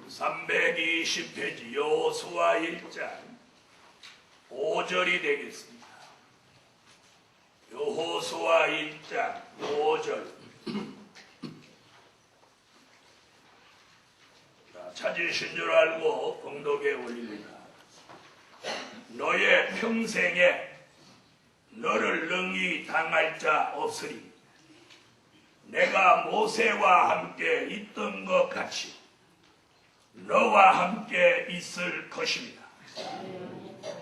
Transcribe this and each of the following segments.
320페이지 여호수아 1장 5절이 되겠습니다. 여호수아 1장 5절. 찾으신 줄 알고 봉독에 올립니다. 너의 평생에 너를 능히 당할 자 없으리. 내가 모세와 함께 있던 것 같이 너와 함께 있을 것입니다.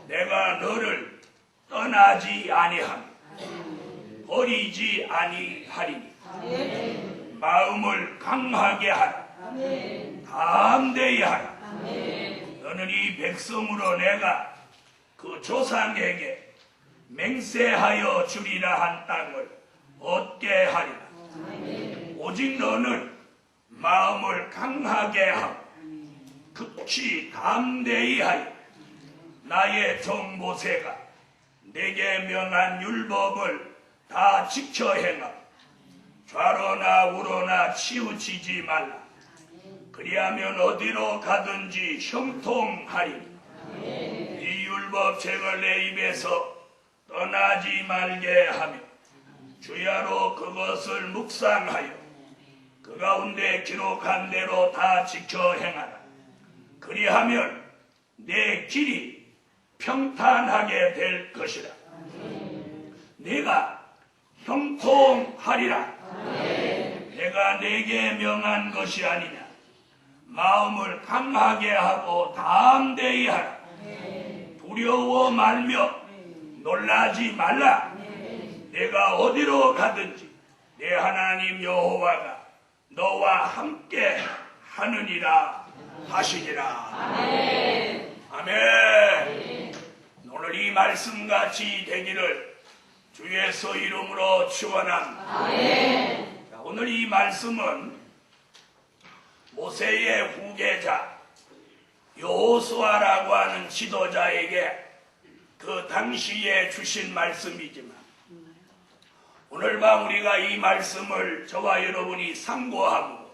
내가 너를 떠나지 아니하며 버리지 아니하리니 마음을 강하게 하라. 담대히 하라. 너는 이 백성으로 내가 그 조상에게 맹세하여 주리라 한 땅을 얻게 하리라. 오직 너는 마음을 강하게 하고 극히 담대히 하여 나의 종 모세가 내게 명한 율법을 다 지켜 행하고 좌로나 우로나 치우치지 말라. 그리하면 어디로 가든지 형통하리니 이 율법책을 내 입에서 떠나지 말게 하며 주야로 그것을 묵상하여 그 가운데 기록한 대로 다 지켜 행하라. 그리하면 내 길이 평탄하게 될 것이라. 내가 형통하리라. 내가 내게 명한 것이 아니냐. 마음을 강하게 하고 담대히 하라. 두려워 말며 놀라지 말라. 내가 어디로 가든지 내 하나님 여호와가 너와 함께 하느니라 하시니라. 아멘. 아멘. 오늘 이 말씀같이 되기를 주 예수 이름으로 축원합니다. 아멘. 오늘 이 말씀은 모세의 후계자 여호수아라고 하는 지도자에게 그 당시에 주신 말씀이지만 오늘 밤 우리가 이 말씀을 저와 여러분이 참고하고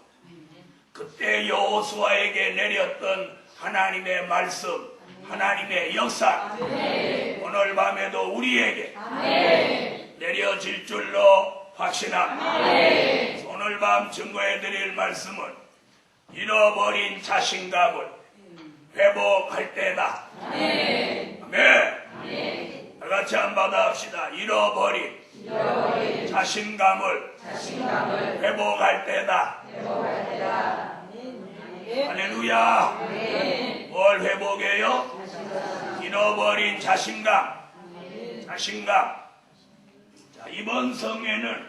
그때 여호수아에게 내렸던 하나님의 말씀, 하나님의 역사 오늘 밤에도 우리에게 내려질 줄로 확신합니다. 오늘 밤 증거해드릴 말씀은 잃어버린 자신감을 회복할 때다. 아멘. 다 같이 한번 받아합시다. 잃어버린 자신감을 회복할 때다. 할렐루야. 뭘 회복해요? 잃어버린 자신감. 자, 이번 성회는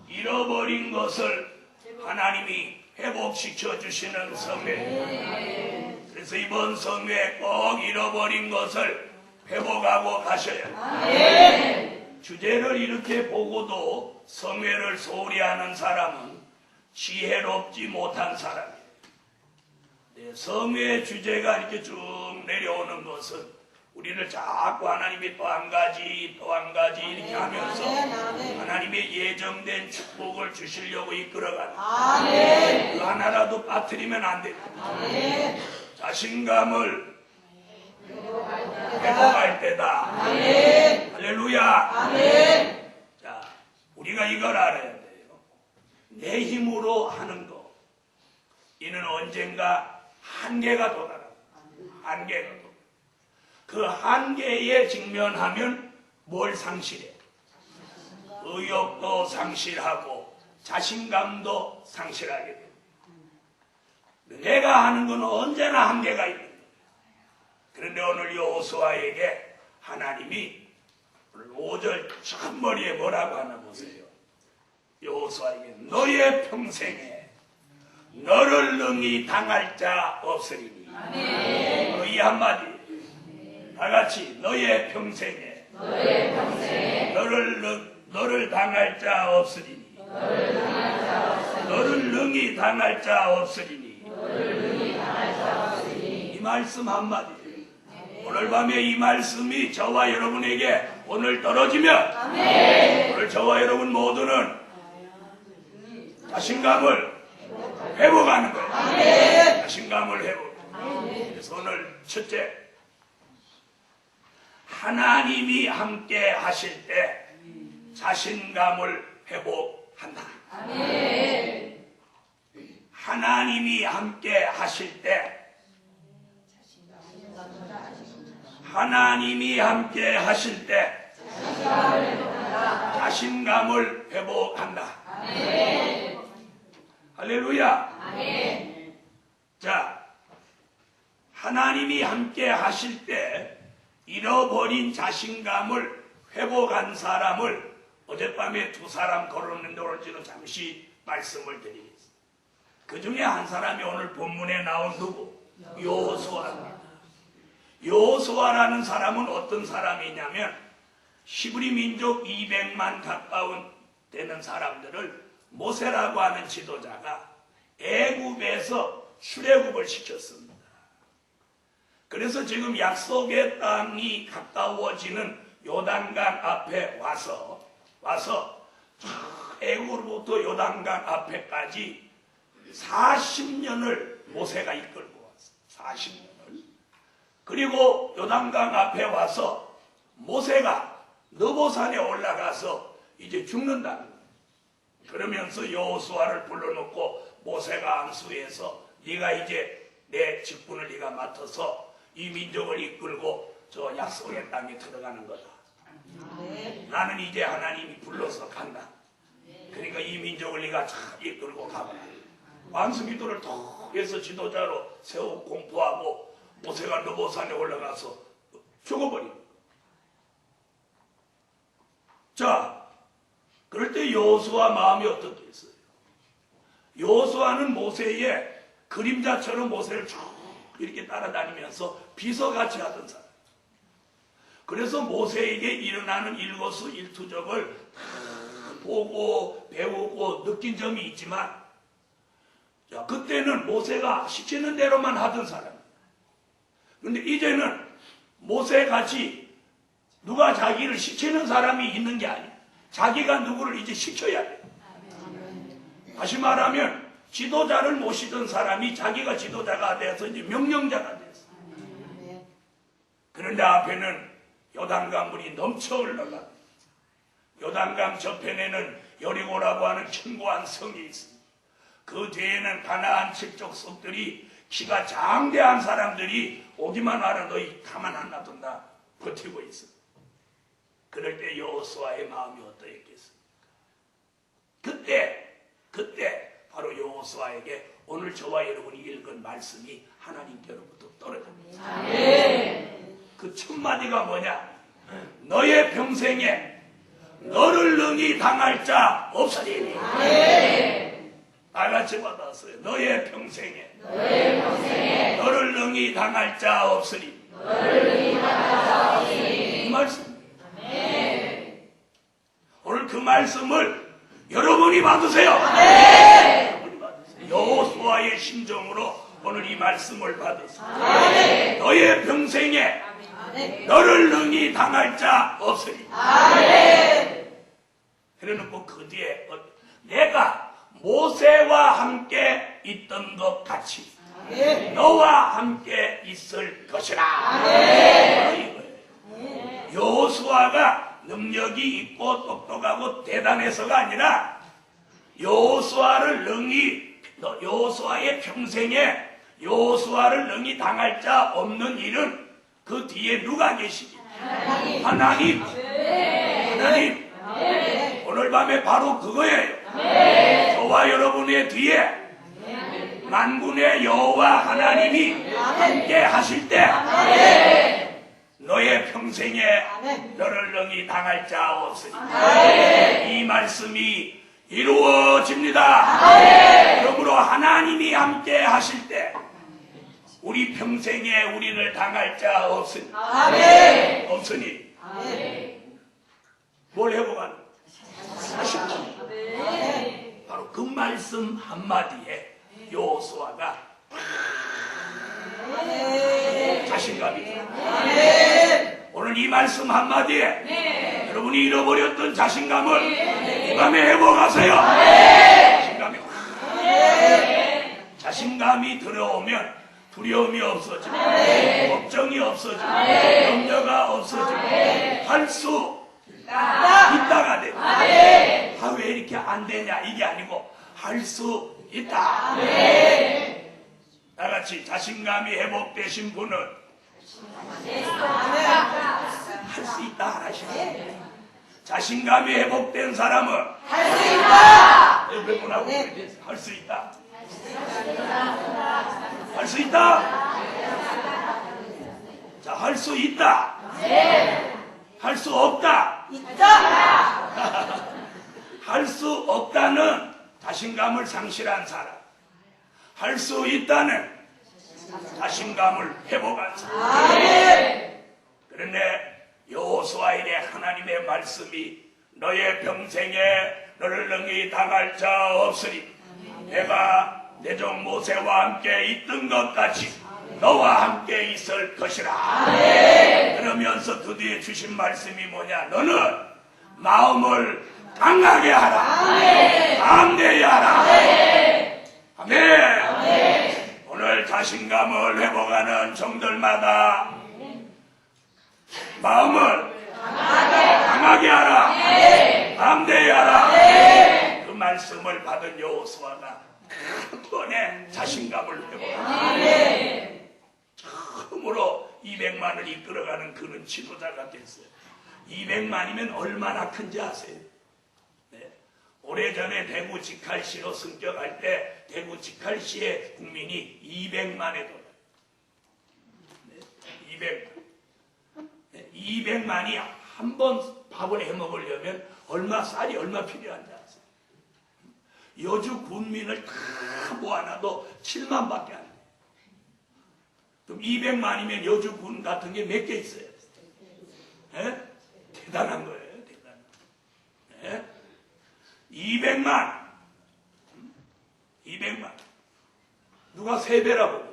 잃어버린 것을 하나님이 회복시켜 주시는 성회. 그래서 이번 성회에 꼭 잃어버린 것을 회복하고 가셔야 해요. 주제를 이렇게 보고도 성회를 소홀히 하는 사람은 지혜롭지 못한 사람이에요. 성회의 주제가 이렇게 쭉 내려오는 것은 우리를 자꾸 하나님이 또 한 가지 이렇게 하면서 하나님의 예정된 축복을 주시려고 이끌어가는 그 하나라도 빠뜨리면 안 됩니다. 자신감을 회복할 때다. 할렐루야. 자, 우리가 이걸 알아야 돼요. 내 힘으로 하는 거 이는 언젠가 한계가 도달합니다. 한계가 도달합니다. 그 한계에 직면하면 뭘 상실해? 의욕도 상실하고 자신감도 상실하게 됩니다. 내가 하는 건 언제나 한계가 있는 거예요. 그런데 오늘 여호수아에게 하나님이 5절 첫머리에 뭐라고 하나 보세요. 여호수아에게 너의 평생에 너를 능히 당할 자 없으리니. 이 한마디 다 같이 너의 평생에 너를 당할 자 없으리니. 너를 능히 당할 자 없으리니. 이 말씀 한마디. 오늘 밤에 이 말씀이 저와 여러분에게 오늘 떨어지면 오늘 저와 여러분 모두는 자신감을 회복하는 거예요. 자신감을 회복. 그래서 오늘 첫째, 하나님이 함께 하실 때 자신감을 회복한다. 하나님이 함께 하실 때 하나님이 함께 하실 때 자신감을 회복한다. 할렐루야. 자, 하나님이 함께 하실 때 잃어버린 자신감을 회복한 사람을 어젯밤에 두 사람 거론했는데 오늘 지금 잠시 말씀을 드리겠습니다. 그 중에 한 사람이 오늘 본문에 나온 누구? 여호수아입니다. 여호수아라는 사람은 어떤 사람이냐면 히브리 민족 200만 가까운 되는 사람들을 모세라고 하는 지도자가 애굽에서 출애굽을 시켰습니다. 그래서 지금 약속의 땅이 가까워지는 요단강 앞에 와서 애굽으로부터 요단강 앞에까지 40년을 모세가 이끌고 왔어요. 40년을. 그리고 요단강 앞에 와서 모세가 느보산에 올라가서 이제 죽는다. 그러면서 여호수아를 불러놓고 모세가 안수해서 네가 이제 내 직분을 네가 맡아서 이 민족을 이끌고 저 약속의 땅에 들어가는 거다. 나는 이제 하나님이 불러서 간다. 그러니까 이 민족을 네가 잘 이끌고 가봐. 안수기도를 더 해서 지도자로 세우고 공포하고 모세가 느보산에 올라가서 죽어버린 거야. 자, 그럴 때 여호수아 마음이 어떻게 했어요? 여호수아는 모세의 그림자처럼 모세를 쭉 이렇게 따라다니면서 비서같이 하던 사람. 그래서 모세에게 일어나는 일거수일투족을 보고 배우고 느낀 점이 있지만, 자, 그때는 모세가 시키는 대로만 하던 사람. 그런데 이제는 모세같이 누가 자기를 시키는 사람이 있는 게 아니야. 자기가 누구를 이제 시켜야 돼. 다시 말하면 지도자를 모시던 사람이 자기가 지도자가 돼서 이제 명령자가 됐어. 그런데 앞에는 요단강 물이 넘쳐 흘러가. 요단강 저편에는 여리고라고 하는 견고한 성이 있습니다. 그 뒤에는 가나안 칠족 속들이 키가 장대한 사람들이 오기만 하라 너희 가만 안 놔둔다 버티고 있어. 그럴 때 여호수아의 마음이 어떠했겠습니까? 그때 바로 여호수아에게 오늘 저와 여러분이 읽은 말씀이 하나님께로부터 떨어집니다. 그 첫 마디가 뭐냐? 너의 평생에 너를 능히 당할 자 없으리니. 다 같이 받았어요. 너의 평생에 너를 능히 당할 자 없으리. 이 말씀. 오늘 그 말씀을 여러분이 받으세요. 여호수아의 심정으로 오늘 이 말씀을 받으세요. 너의 평생에 너를 능히 당할 자 없으리. 그래놓고 그 뒤에 내가 모세와 함께 있던 것 같이 너와 함께 있을 것이라. 여호수아가 능력이 있고 똑똑하고 대단해서가 아니라 여호수아의 평생에 여호수아를 능히 당할 자 없는 일은 그 뒤에 누가 계시지? 하나님. 오늘 밤에 바로 그거예요. 저와 여러분의 뒤에 만군의 여호와 하나님이 함께 하실 때 너의 평생에 너를 능히 당할 자 없으니 이 말씀이 이루어집니다. 그러므로 하나님이 함께 하실 때 우리 평생에 우리를 당할 자 없으니 뭘 회복하는? 바로 그 말씀 한마디에 여호수아가 자신감이 들어요. 오늘 이 말씀 한마디에 여러분이 잃어버렸던 자신감을 이 밤에 회복하세요. 자신감이 들어오면 두려움이 없어지고 걱정이 없어지고 염려가 없어지고 할 수 있다가 돼. 왜 이렇게 안 되냐 이게 아니고 할 수 있다. 다같이 자신감이 회복되신 분은 할 수 있다 하시네. 자신감이 회복된 사람은 할 수 있다. 몇 분하고 할 수 있다. 할 수 있다. 자, 할 수 있다. 할 수 없다. 있다. 할 수 없다는 자신감을 상실한 사람. 할 수 있다는 자신감을 회복한 사람. 그런데 여호수아에게 하나님의 말씀이 너의 평생에 너를 능히 당할 자 없으리. 내가 내 종 모세와 함께 있던 것 같이 너와 함께 있을 것이라. 그러면서 그 뒤에 주신 말씀이 뭐냐? 너는 마음을 강하게 하라. 담대히 하라. 아멘. 오늘 자신감을 회복하는 종들마다 마음을 강하게 하라. 담대히 하라. 그 말씀을 받은 여호수아가 한 번에 자신감을 회복합니다. 처음으로 200만을 이끌어가는 그는 지도자가 됐어요. 200만이면 얼마나 큰지 아세요? 네. 오래전에 대구 직할시로 승격할 때 대구 직할시의 국민이 200만에 돌아요. 네. 200만. 네. 200만이 한 번 밥을 해 먹으려면 쌀이 얼마 필요한지 아세요? 여주 군민을 다 모아놔도 7만밖에 안 돼요. 그럼 200만이면 여주 군 같은 게 몇 개 있어요? 네? 대단한 거예요. 대단한 거예요. 네? 200만. 200만. 누가 3배라고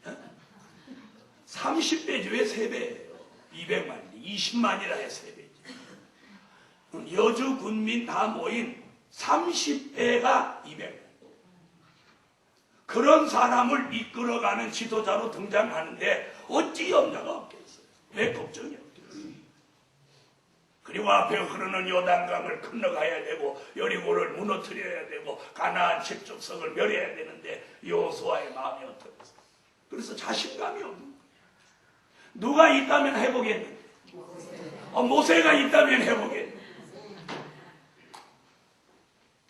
그랬어요? 30배지 왜 3배예요? 200만이 20만이라 해 3배지. 여주 군민 다 모인 30배가 200만. 그런 사람을 이끌어가는 지도자로 등장하는데 어찌 염려가 없겠어요? 왜 걱정이 없겠어요? 그리고 앞에 흐르는 요단강을 건너가야 되고 여리고를 무너뜨려야 되고 가나안 칠족성을 멸해야 되는데 여호수아의 마음이 어떻겠어요? 그래서 자신감이 없는 거예요. 누가 있다면 해보겠는데 모세가 있다면 해보겠는데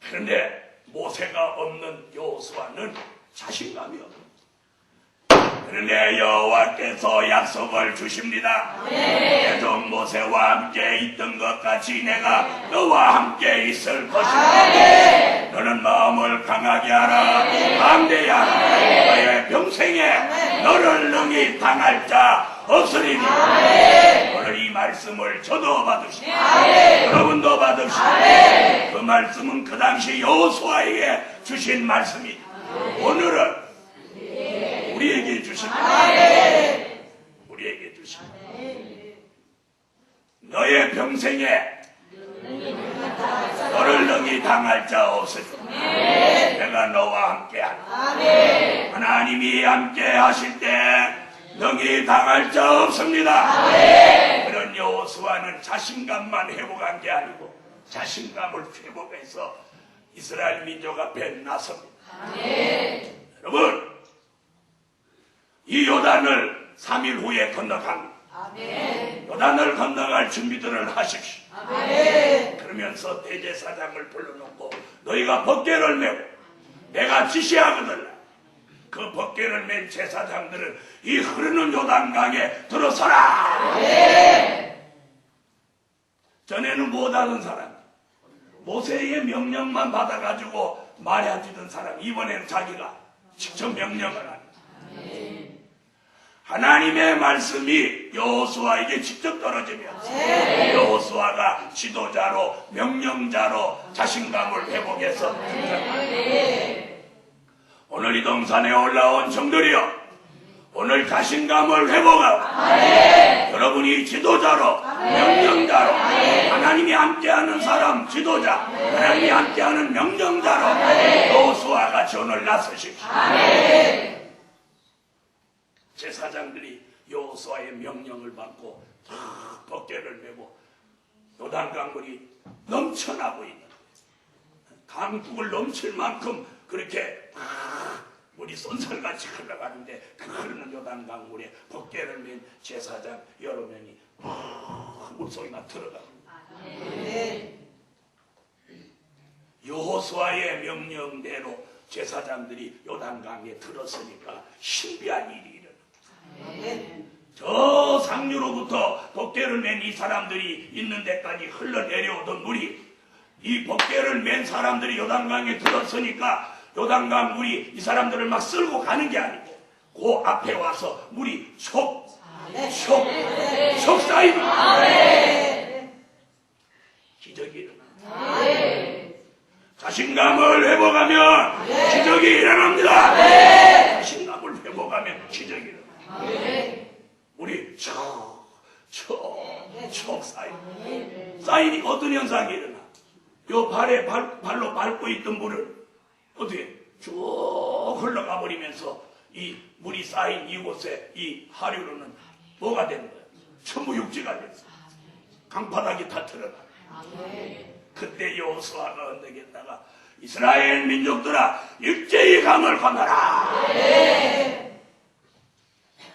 그런데 모세가 없는 여호수아는 자신감이 없는 거예요. 그런데 여호와께서 약속을 주십니다. 내 종 모세와 함께 있던 것 같이 내가 너와 함께 있을 것이다. 너는 마음을 강하게 하라. 담대히 하라. 너의 평생에 너를 능히 당할 자 없으리니. 오늘 이 말씀을 저도 받으시고 여러분도 받으시고 그 말씀은 그 당시 여호수아에게 주신 말씀이 오늘은 우리에게 주십니다. 우리에게 주십니다. 너의 평생에 너를 능히 당할 자 없으니 내가 너와 함께하리. 하나님이 함께 하실 때 능히 당할 자 없습니다. 그런 여호수아는 자신감만 회복한 게 아니고 자신감을 회복해서 이스라엘 민족 앞에 나섭니다. 여러분 이 요단을 3일 후에 건너갑니다. 요단을 건너갈 준비들을 하십시오. 그러면서 대제사장을 불러놓고 너희가 법궤를 메고 내가 지시하거든 그 법궤를 맨 제사장들은 이 흐르는 요단강에 들어서라. 전에는 못하던 사람 모세의 명령만 받아가지고 말해주던 사람 이번에는 자기가 직접 명령을 합니다. 하나님의 말씀이 여호수아에게 직접 떨어지면서 여호수아가 지도자로 명령자로 자신감을 회복해서 오늘 이 동산에 올라온 종들이여 오늘 자신감을 회복하고 여러분이 지도자로, 명령자로, 하나님이 함께하는 사람 지도자, 하나님이 함께하는 명령자로 여호수아가 전을 나서십시오. 제사장들이 여호수아의 명령을 받고 다 덮개를 메고 요단강물이 넘쳐나고 있는 강둑을 넘칠 만큼 그렇게 물이 쏜살같이 흘러가는데 그 흐르는 요단강물에 덮개를 맨 제사장 여러 명이 물속에만 들어갑니다. 여호수아의 명령대로 제사장들이 요단강에 들어서니까 신비한 일이 일어납니다. 저 상류로부터 덮개를 맨 이 사람들이 있는 데까지 흘러내려오던 물이 이 덮개를 맨 사람들이 요단강에 들어서니까 요단강 물이 이 사람들을 막 쓸고 가는 게 아니고 그 앞에 와서 물이 촉 쌓이는 기적이 일어납니다. 자신감을 회복하면 기적이 일어납니다. 자신감을 회복하면 기적이 일어납니다. 물이 촉 쌓이니까 어떤 현상이 일어나? 요 발로 밟고 있던 물을 어떻게 쭉 흘러가 버리면서 이 물이 쌓인 이곳에 이 하류로는 뭐가 되는 거야? 전부 육지가 됐어. 강바닥이 다 드러나. 그때 여호수아가 언덕에다가 이스라엘 민족들아 일제히 강을 건너라.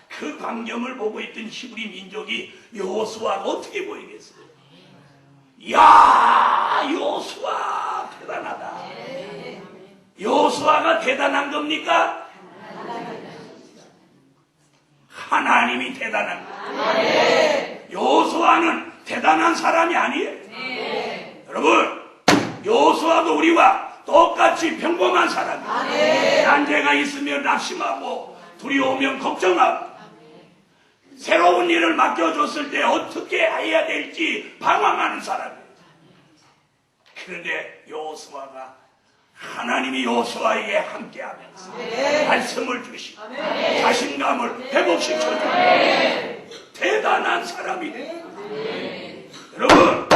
그 광경을 보고 있던 히브리 민족이 여호수아가 어떻게 보이겠어요? 이야, 여호수아 대단하다. 여호수아가 대단한 겁니까? 하나님이 대단한 거예요. 여호수아는 대단한 사람이 아니에요. 여러분, 여호수아도 우리와 똑같이 평범한 사람이에요. 난제가 있으면 낙심하고 두려우면 걱정하고 새로운 일을 맡겨줬을 때 어떻게 해야 될지 방황하는 사람이에요. 그런데 여호수아가 하나님이 여호수아에게 함께하면서 말씀을 주시고 자신감을 회복시켜주고 대단한 사람이 돼요. 여러분,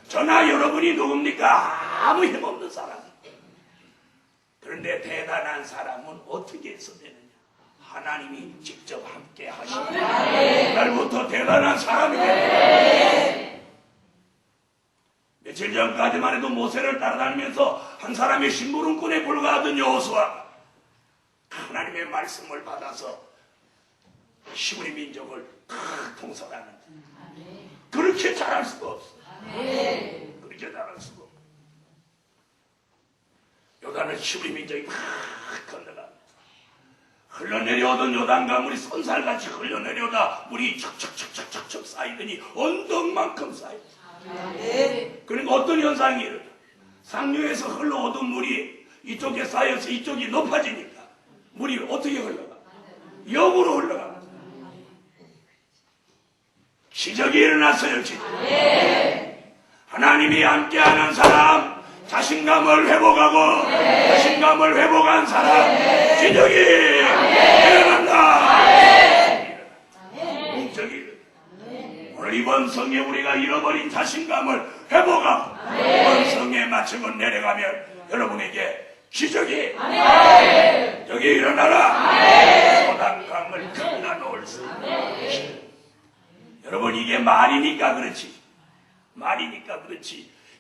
저나 여러분이 누굽니까? 아무 힘없는 사람. 그런데 대단한 사람은 어떻게 해서 되느냐? 하나님이 직접 함께 하시고 날부터 대단한 사람이 됩니다. 며칠 전까지만 해도 모세를 따라다니면서 한 사람의 심부름꾼에 불과하던 여호수아 하나님의 말씀을 받아서 히브리 민족을 통솔하는 그렇게 잘할 수가 없어. 그렇게 잘할 수가 없어. 요단을 히브리 민족이 막 건너가 흘러내려오던 요단강물이 쏜살같이 흘러내려오다 물이 척척척척척 쌓이더니 언덕만큼 쌓였어. 그러니까 어떤 현상이 일어나? 상류에서 흘러오던 물이 이쪽에 쌓여서 이쪽이 높아지니까 물이 어떻게 흘러가? 역으로 흘러가. 기적이 일어났어요. 기적. 하나님이 함께하는 사람, 자신감을 회복하고 자신감을 회복한 사람 기적이 일어난다. 기적이 일어난다. 오늘 이번 성에 우리가 잃어버린 자신감을 회복하고 이번 성에 마치고 내려가면 여러분에게 기적이 일어나라. 요단강을 건너놓을 수 있는. 여러분, 이게 말이니까 그렇지.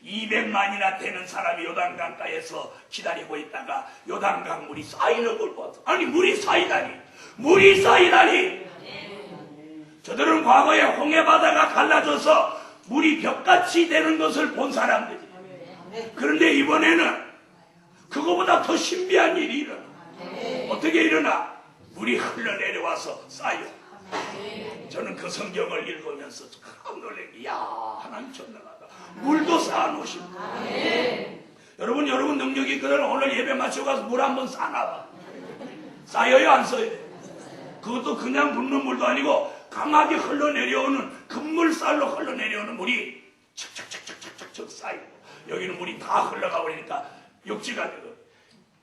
200만이나 되는 사람이 요단강가에서 기다리고 있다가 요단강 물이 쌓이는 걸 봤어. 아니, 물이 쌓이다니. 저들은 과거에 홍해바다가 갈라져서 물이 벽같이 되는 것을 본 사람들이. 그런데 이번에는 그거보다 더 신비한 일이 일어나. 어떻게 일어나? 물이 흘러내려와서 쌓여. 저는 그 성경을 읽으면서 깜 놀래기. 야, 하나님 전능하다. 물도 쌓아놓으시고. 여러분 능력이 있거든. 오늘 예배 마치고 가서 물 한번 쌓아놔봐. 쌓여요, 안 쌓여요? 그것도 그냥 붓는 물도 아니고 강하게 흘러내려오는 급물살로 흘러내려오는 물이 척척척척척척 쌓이고 여기는 물이 다 흘러가 버리니까 육지가 되고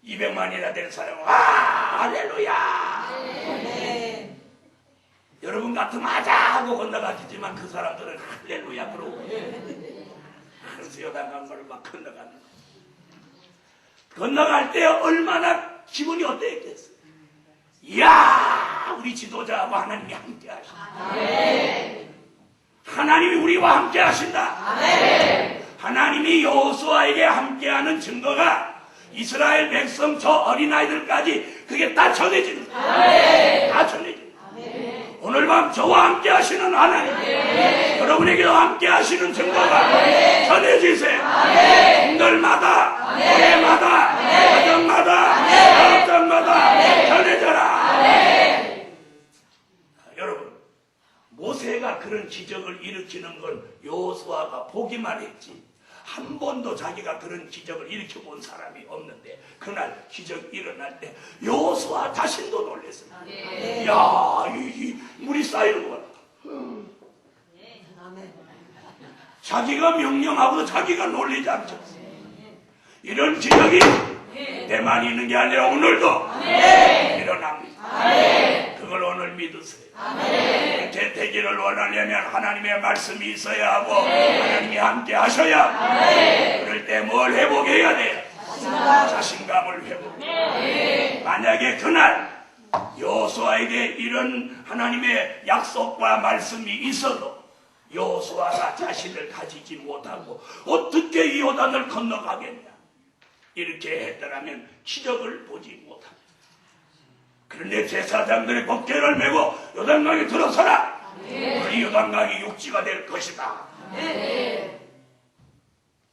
200만이나 되는 사람은 할렐루야. 여러분 같으면 하자 하고 건너가지만 그 사람들은 할렐루야 그러고 그래서 요단강을 막 건너가는 거예요. 건너갈 때 얼마나 기분이 어땠겠어요? 이야, 우리 지도자하고 하나님이 함께 하신다. 하나님이 우리와 함께 하신다. 하나님이 여호수아에게 함께하는 증거가 이스라엘 백성 저 어린아이들까지 그게 다 전해지는 거예요. 다 전해지는 거예요. 오늘 밤 저와 함께 하시는 하나님, 여러분에게도 함께 하시는 증거가 전해지세요. 분들마다, 교회마다, 가정마다, 사업장마다 전해져라. 여러분, 모세가 그런 기적을 일으키는 걸 여호수아가 보기만 했지 한 번도 자기가 그런 기적을 일으켜 본 사람이 없는데 그날 기적이 일어날 때 여호수아 자신도 놀랐습니다. 이야, 이 물이 쌓이는 거야. 자기가 명령하고도 자기가 놀리지 않죠. 이런 기적이 때만 있는 게 아니라 오늘도 일어납니다. 그걸 오늘 믿으세요. 그렇게 되기를 원하려면 하나님의 말씀이 있어야 하고 하나님이 함께 하셔야 그럴 때 뭘 회복해야 돼요? 자신감을 회복해야. 만약에 그날 여호수아에게 이런 하나님의 약속과 말씀이 있어도 여호수아가 자신을 가지지 못하고 어떻게 이 요단을 건너가겠냐 이렇게 했더라면 기적을 보지 못합니다. 그런데 제사장들의 법궤를 메고 요단강에 들어서라. 이 요단강이 육지가 될 것이다.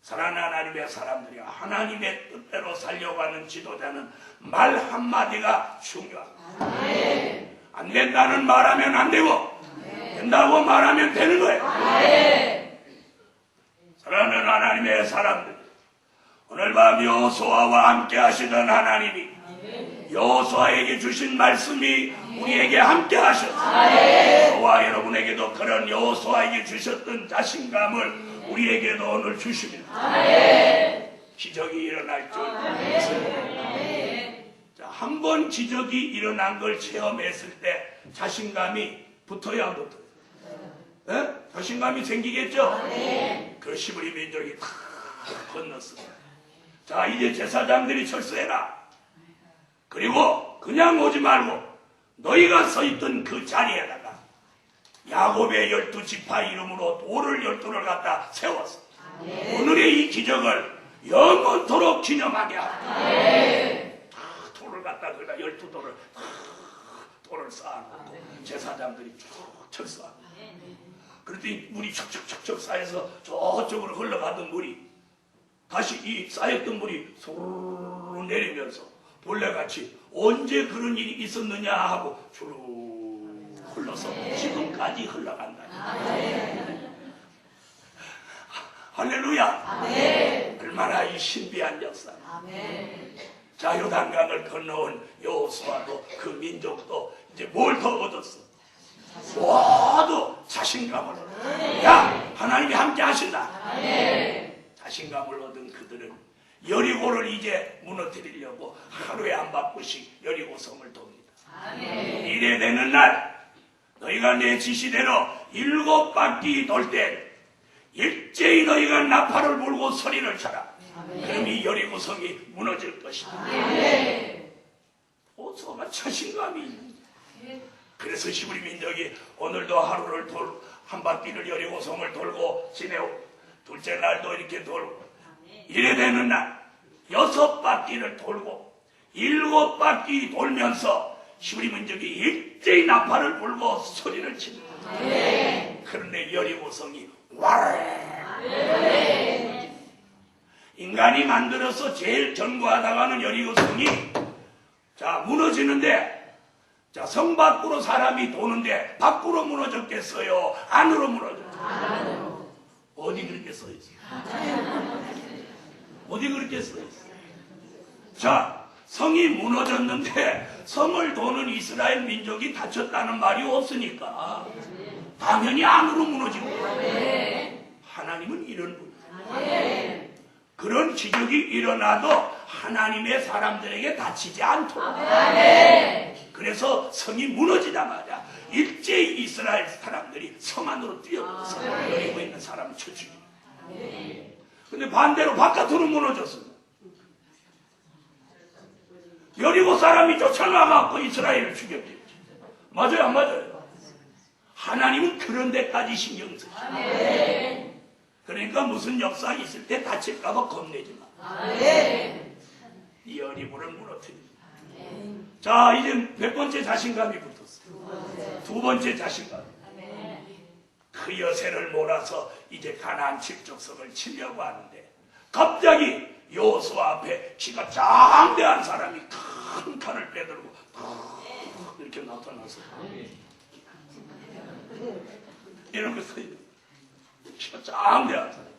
사랑하는 하나님의 사람들이야, 하나님의 뜻대로 살려가는 지도자는 말 한마디가 중요합니다. 안 된다는 말하면 안 되고 된다고 말하면 되는 거예요. 사랑하는 하나님의 사람들, 오늘 밤 여호수아와 함께 하시던 하나님이 여호수아에게 주신 말씀이 우리에게 함께 하셨습니다. 저와 여러분에게도 그런 여호수아에게 주셨던 자신감을 우리에게도 오늘 주십니다. 기적이 일어날 줄 믿습니다. 한 번 기적이 일어난 걸 체험했을 때 자신감이 붙어야 안 붙어요? 네? 자신감이 생기겠죠? 그 시브리 민족이 다 건넜습니다. 자, 이제 제사장들이 철수해라. 그리고 그냥 오지 말고 너희가 서 있던 그 자리에다가 야곱의 12지파 이름으로 돌을 12를 갖다 세웠어. 오늘의 이 기적을 영원토록 기념하게 하라. 돌을 갖다 그다 12돌을 돌을 쌓아놓고 제사장들이 쭉 철수하고 그랬더니 물이 척척척척 쌓여서 저쪽으로 흘러가던 물이 다시 이 쌓였던 물이 소르르 내리면서 본래같이 언제 그런 일이 있었느냐 하고 주르 흘러서 지금까지 흘러간다. 할렐루야. 얼마나 이 신비한 역사. 자, 요단강을 건너온 여호수아도 그 민족도 이제 뭘 더 얻었어? 모두 자신감을 얻었다. 야, 하나님이 함께 하신다. 자신감을 얻은 그들은 여리고를 이제 무너뜨리려고 하루에 한 바퀴씩 여리고성을 돕니다. 이래 되는 날 너희가 내 지시대로 7바퀴 돌 때 일제히 너희가 나팔을 불고 소리를 쳐라. 그럼 이 여리고성이 무너질 것이다. 여호수아가 자신감이 있는 거야. 그래서 히브리 민족이 오늘도 하루를 한 바퀴를 여리고성을 돌고 지내고 둘째 날도 이렇게 돌고 이래 되는 날 6바퀴를 돌고 7바퀴 돌면서 히브리 민족이 일제히 나팔을 불고 소리를 칩니다. 그런데 여리고성이 인간이 만들어서 제일 견고하다가는 여리고성이 자 무너지는데 자 성 밖으로 사람이 도는데 밖으로 무너졌겠어요? 안으로 무너졌어요? 어디 그렇게 써 있어요? 어디 그렇게 써 있어요? 자, 성이 무너졌는데 성을 도는 이스라엘 민족이 다쳤다는 말이 없으니까 당연히 안으로 무너지고 하나님은 이런 분이에요. 그런 기적이 일어나도 하나님의 사람들에게 다치지 않도록 그래서 성이 무너지자마자 일제히 이스라엘 사람들이 성 안으로 뛰어들어서 여리고 있는 사람을 쳐 죽입니다. 근데 반대로 바깥으로 무너졌습니다. 여리고 사람이 쫓아나가고 이스라엘을 죽였죠. 맞아요, 안 맞아요? 하나님은 그런 데까지 신경 쓰시죠. 그러니까 무슨 역사 있을 때 다칠까봐 겁내지 마. 이 여리고를 무너뜨립니다. 자, 이제 몇 번째 자신감이 붙었어요. 두 번째 자신감. 그 여세를 몰아서 이제 가나안 칠족석을 치려고 하는데 갑자기 여호수아 앞에 키가 장대한 사람이 큰 칼을 빼들고 이렇게 나타나서 이렇게 서 있는 키가 장대한 사람이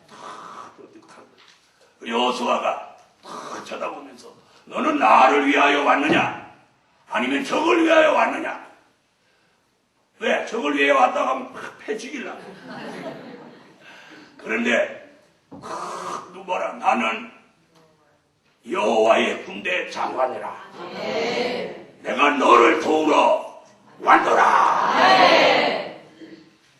여호수아가 쳐다보면서 너는 나를 위하여 왔느냐 아니면 적을 위하여 왔느냐. 왜? 적을 위해 왔다가 하면 패 죽이려고. 그런데 누구라 나는 여호와의 군대 장관이라. 내가 너를 도우러 왔노라.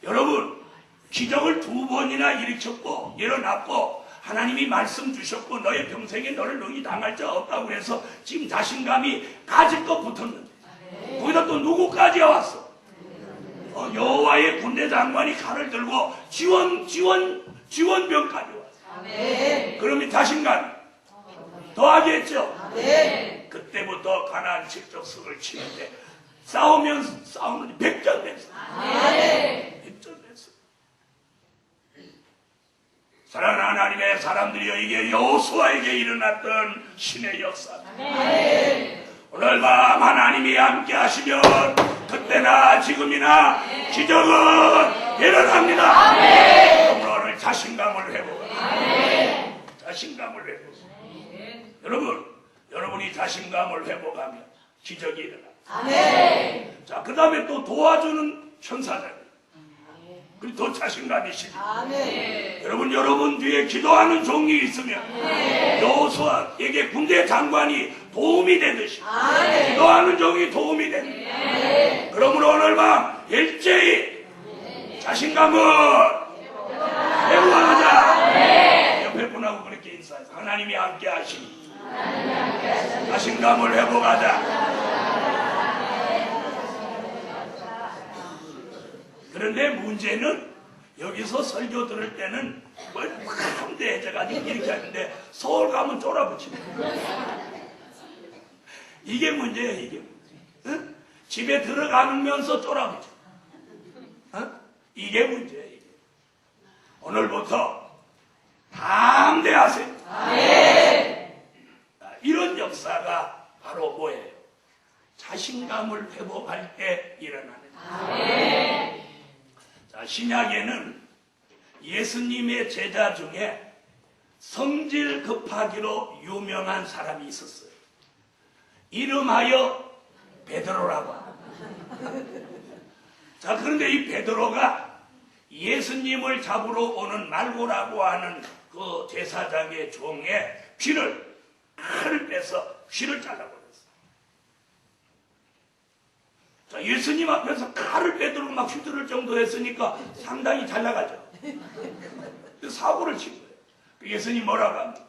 여러분 기적을 2번이나 일으켰고 일어났고 하나님이 말씀 주셨고 너의 평생에 너를 능히 당할 자 없다고 해서 지금 자신감이 가질 것 붙었는데 거기다 또 누구까지 왔어? 여호와의 군대 장관이 칼을 들고 지원병까지 왔어. 그러면 자신감이 더하겠죠. 그때부터 가나안 칠족석을 치는데 싸우는 100전 됐어. 100전 됐어. 사랑하는 하나님의 사람들이여 이게 여호수아에게 일어났던 신의 역사. 오늘 밤 하나님이 함께 하시면 그때나 지금이나 기적은 일어납니다. 오늘 자신감을 회복합니다. 자신감을 회복합니다. 여러분이 자신감을 회복하면 기적이 일어납니다. 자, 그 다음에 또 도와주는 천사들. 그리고 더 자신감이 실립니다. 여러분 뒤에 기도하는 종이 있으면 여호수아에게 군대 장관이 도움이 되듯이 기도하는 종이 도움이 됩니다. 그러므로 오늘 밤 일제히 자신감을 회복하자. 옆에 분하고 그렇게 인사해서 하나님이 함께 하시니 자신감을 회복하자. 그런데 문제는 여기서 설교 들을 때는 함대해져가지고 이렇게 하는데 서울 가면 쫄아붙입니다. 이게 문제예요. 이게 문제. 응? 집에 들어가면서 쫄아붙여. 이게 문제예요. 이게. 오늘부터 함대하세요. 이런 역사가 바로 뭐예요? 자신감을 회복할 때 일어나는 거예요. 자, 신약에는 예수님의 제자 중에 성질 급하기로 유명한 사람이 있었어요. 이름하여 베드로라고 합니다. 자, 그런데 이 베드로가 예수님을 잡으러 오는 말고라고 하는 그 제사장의 종의 칼을 빼서 귀를 잘라버렸어요. 자, 예수님 앞에서 칼을 빼들고 막 휘두를 정도 했으니까 상당히 잘 나가죠. 사고를 친 거예요. 예수님 뭐라고 합니까?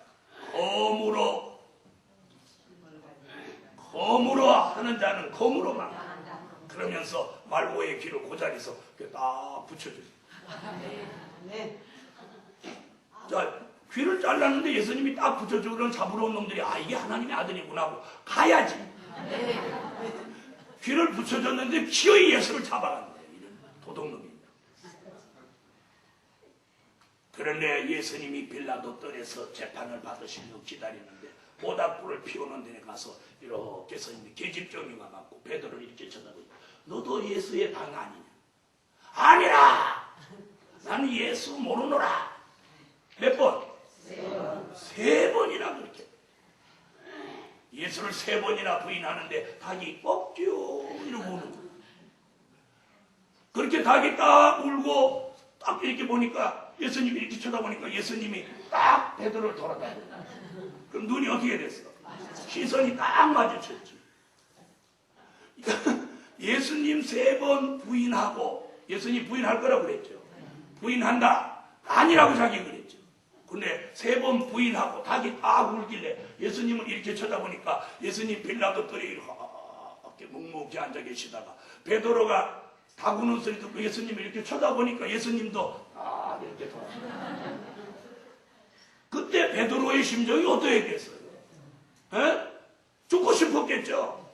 검으로 하는 자는 검으로만 그러면서 말고의 귀를 고자리에서 딱 붙여줘요. 자, 귀를 잘랐는데 예수님이 딱 붙여주고 그런 잡으러 온 놈들이 이게 하나님의 아들이구나 하고 가야지. 귀를 붙여줬는데 기어이 예수를 잡아간 거예요. 이런 도둑놈입니다. 그런데 예수님이 빌라도 뜰에서 재판을 받으시려고 기다리는데 모닥불을 피우는 데 가서 이렇게 서 있는 계집종이 와갖고 베드로를 이렇게 쳐다보고 너도 예수의 방 아니냐? 아니라! 나는 예수 모르노라. 몇 번? 3번이나 그렇게. 예수를 3번이나 부인하는데 닭이 뻑겨 이러고 우는 거예요. 그렇게 닭이 딱 울고 딱 이렇게 보니까 예수님이 이렇게 쳐다보니까 예수님이 딱 베드로를 돌아다녀요. 그럼 눈이 어떻게 됐어? 시선이 딱 마주쳤죠. 예수님 3번 부인하고, 예수님 부인할 거라고 그랬죠. 부인한다. 아니라고 자기 그랬죠. 근데 3번 부인하고 닭이 딱 울길래 예수님을 이렇게 쳐다보니까 예수님 빌라도들이 이렇게 묵묵히 앉아 계시다가 베드로가 닭 우는 소리 듣고 예수님을 이렇게 쳐다보니까 예수님도 이렇게 돌아가요. 그때 베드로의 심정이 어떠했겠어요? 죽고 싶었겠죠.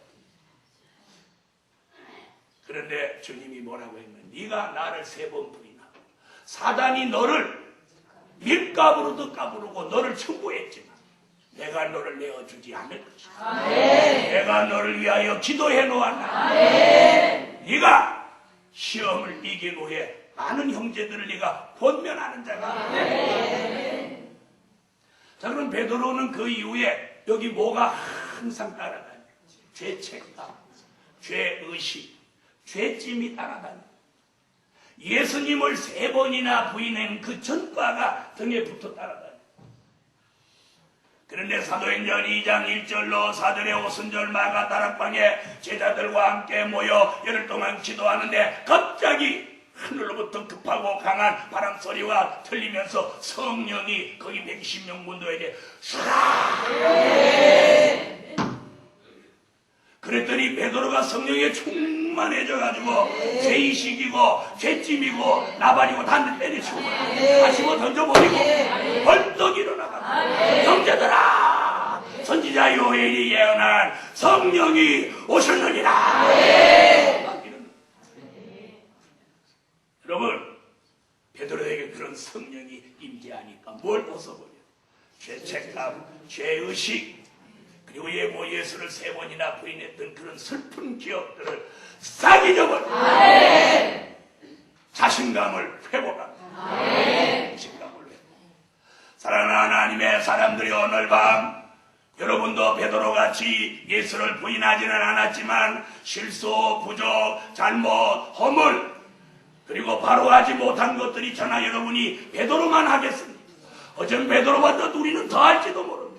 그런데 주님이 뭐라고 했냐면 네가 나를 3번 부인하고 사단이 너를 밀가부로도 까부르고 너를 청구했지만 내가 너를 내어주지 않을 것이다. 내가 너를 위하여 기도해 놓았나. 네가 시험을 이긴 후에 많은 형제들을 네가 권면하는 자가. 자, 그럼 베드로는 그 이후에 여기 뭐가 항상 따라다녀요? 죄책감, 죄의식, 죄찜이 따라다녀요. 예수님을 3번이나 부인한 그 전과가 등에 붙어 따라다녀요. 그런데 사도행전 2장 1절로 사절의 오순절 마가 다락방에 제자들과 함께 모여 열흘 동안 기도하는데 갑자기 하늘로부터 급하고 강한 바람소리와 들리면서 성령이 거기 120명 문도에게 唰 그랬더니 베드로가 성령에 충만해져가지고 죄의식이고 죄찜이고 나발이고 다 때려치고 다시 뭐 던져버리고 벌떡 일어나가고 형제들아 선지자 요엘이 예언한 성령이 오셨느니라. 여러분 베드로에게 그런 성령이 임재하니까 뭘 벗어버려? 죄책감, 죄의식 그리고 예수를 3번이나 부인했던 그런 슬픈 기억들을 싹 잊어버려. 자신감을 회복합니다. 자신감을 회복. 사랑하는 하나님의 사람들이 오늘 밤 여러분도 베드로같이 예수를 부인하지는 않았지만 실수, 부족, 잘못, 허물 그리고 바로 하지 못한 것들이 저나 여러분이 베드로만 하겠습니다. 어쩌면 베드로보다 우리는 더 할지도 모릅니다.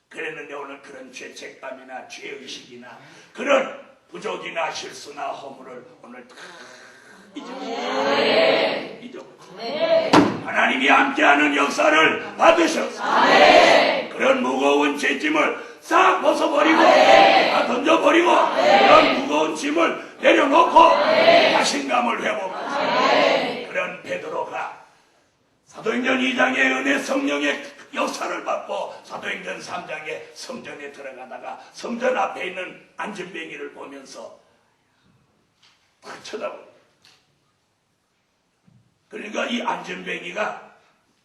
그랬는데 오늘 그런 죄책감이나 죄의식이나 그런 부족이나 실수나 허물을 오늘 다 잊어버리세요. 하나님이 함께하는 역사를 받으셔서 그런 무거운 죄짐을 싹 벗어버리고 다 던져버리고 그런 무거운 짐을 내려놓고 자신감을 회복하시고 그런 베드로가 사도행전 2장의 은혜 성령의 역사를 받고 사도행전 3장의 성전에 들어가다가 성전 앞에 있는 안전뱅이를 보면서 딱 쳐다보고 그러니까 이 안전뱅이가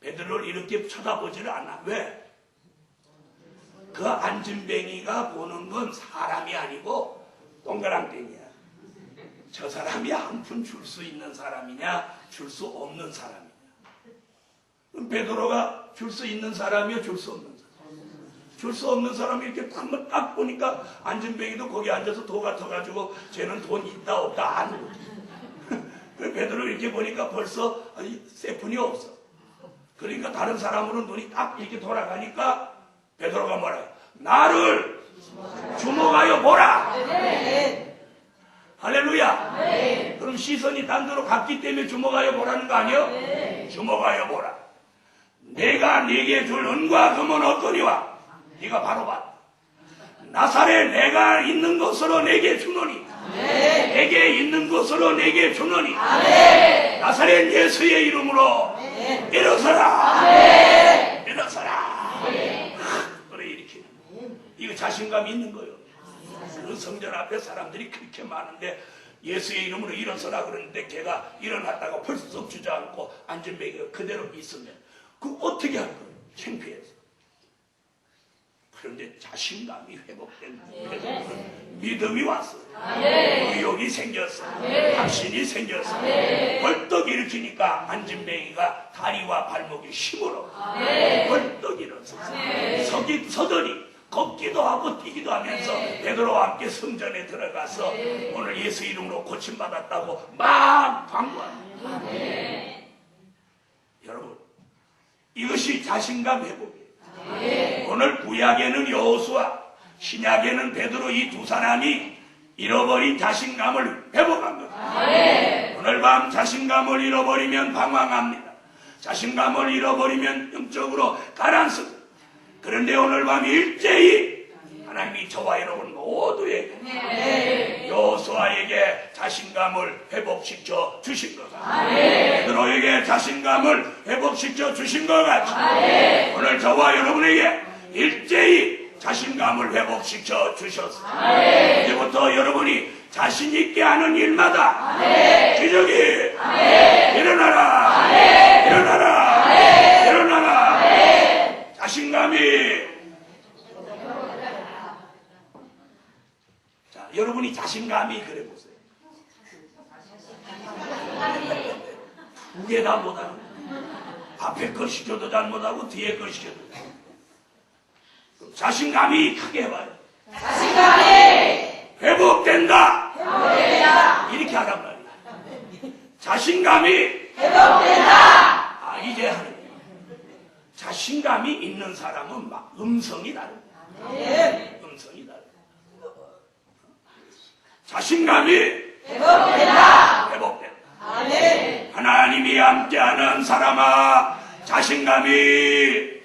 베드로를 이렇게 쳐다보지를 않아. 왜? 그 안전뱅이가 보는 건 사람이 아니고 동그랑땡이야. 저 사람이 한 푼 줄 수 있는 사람이냐 줄 수 없는 사람이냐. 그럼 베드로가 줄 수 있는 사람이야 줄 수 없는 사람. 줄 수 없는 사람이 이렇게 한번 딱 보니까 안전뱅이도 거기 앉아서 도 같아가지고 쟤는 돈 있다 없다 안 보지. 베드로 이렇게 보니까 벌써 세 푼이 없어. 그러니까 다른 사람으로는 눈이 딱 이렇게 돌아가니까 베드로가 뭐라 해? 나를 주목하여 보라. 할렐루야. 그럼 시선이 딴 데로 갔기 때문에 주목하여 보라는 거 아니요? 주목하여 보라. 내가 네게 줄 은과 금은 어떠니와 네가 바로 봐. 나사렛 내가 있는 곳으로 내게 주노니 내게 있는 곳으로 내게 주노니 나사렛 예수의 이름으로 일어서라. 일어서라. 그래 이렇게 이거 자신감이 있는 거예요. 그 성전 앞에 사람들이 그렇게 많은데 예수의 이름으로 일어서라 그러는데 걔가 일어났다가 벌써 주저앉고 안전뱅이가 그대로 있으면 그 어떻게 할 거예요? 창피해서. 그런데 자신감이 회복된 믿음이 왔어요. 의욕이 생겼어요. 확신이 생겼어요. 벌떡 일으키니까 안전뱅이가 다리와 발목이 힘으로 벌떡 일어섰어요. 서더니 걷기도 하고 뛰기도 하면서 베드로와 함께 성전에 들어가서 오늘 예수 이름으로 고침받았다고 막 광고합니다. 여러분 이것이 자신감 회복이에요. 오늘 구약에는 여호수아, 신약에는 베드로 이 두 사람이 잃어버린 자신감을 회복한 겁니다. 오늘 밤 자신감을 잃어버리면 방황합니다. 자신감을 잃어버리면 영적으로 가라앉습니다. 그런데 오늘 밤 일제히 하나님이 저와 여러분 모두에게 여호수아에게 자신감을 회복시켜 주신 것 같아요. 베드로에게 자신감을 회복시켜 주신 것 같이 오늘 저와 여러분에게 일제히 자신감을 회복시켜 주셨습니다. 이제부터 여러분이 자신 있게 하는 일마다 기적이 일어나라, 일어나라, 일어나라. 자신감이. 자, 여러분이 자신감이 그래 보세요. 두 개 다 못하는, 앞에 걸 시켜도 잘못하고 뒤에 걸 시켜도 잘못하고. 자신감이 크게 해봐요. 자신감이 회복된다. 회복된다. 이렇게 하란 말이야. 자신감이 회복된다. 아, 이제 하는 거예요. 자신감이 있는 사람은 막 음성이 다릅니다. 음성이 다릅니다. 자신감이 회복된다. 회복된다. 아멘. 하나님이 함께하는 사람아, 자신감이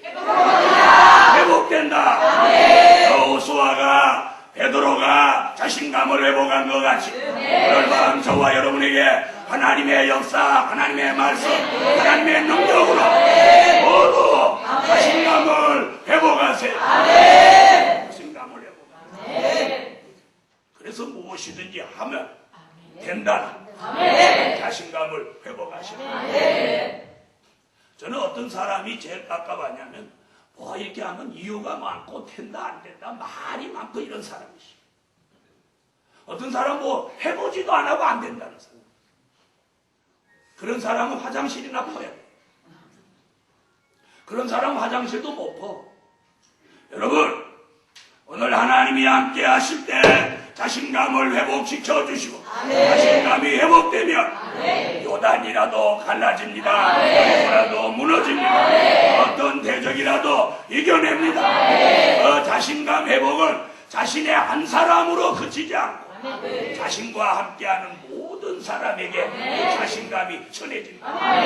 회복된다. 여호수아가 베드로가 자신감을 회복한 것 같이 오늘 밤 저와 여러분에게 하나님의 역사, 하나님의 말씀, 하나님의 능력으로 모두 자신감을 회복하세요. 자신감을 회복하세요. 그래서 무엇이든지 하면 된다. 자신감을 회복하시고. 저는 어떤 사람이 제일 깝깝하냐면 뭐 이렇게 하면 이유가 많고 된다 안 된다 말이 많고 이런 사람이시. 어떤 사람 뭐 해보지도 안 하고 안 된다는 사람. 그런 사람은 화장실이나 퍼야 돼. 그런 사람은 화장실도 못 퍼. 여러분 오늘 하나님이 함께 하실 때 자신감을 회복시켜 주시고 자신감이 회복되면 요단이라도 갈라집니다. 여리고라도 무너집니다. 어떤 대적이라도 이겨냅니다. 자신감 회복은 자신의 한 사람으로 그치지 않고 자신과 함께하는 모든 사람에게 자신감이 전해집니다.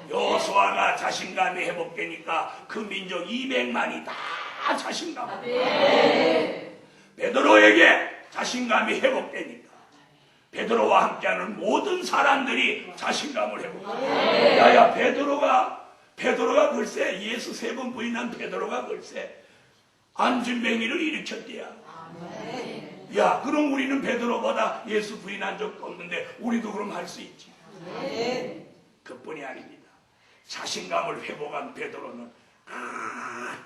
여호수아가 자신감이 회복되니까 그 민족 200만이 다 자신감. 베드로에게 자신감이 회복되니까 베드로와 함께하는 모든 사람들이 자신감을 회복합니다. 야야 베드로가 글쎄 예수 3번 부인한 베드로가 글쎄 안진뱅이를 일으켰대야. 야 그럼 우리는 베드로보다 예수 부인한 적도 없는데 우리도 그럼 할 수 있지. 그뿐이 아닙니다. 자신감을 회복한 베드로는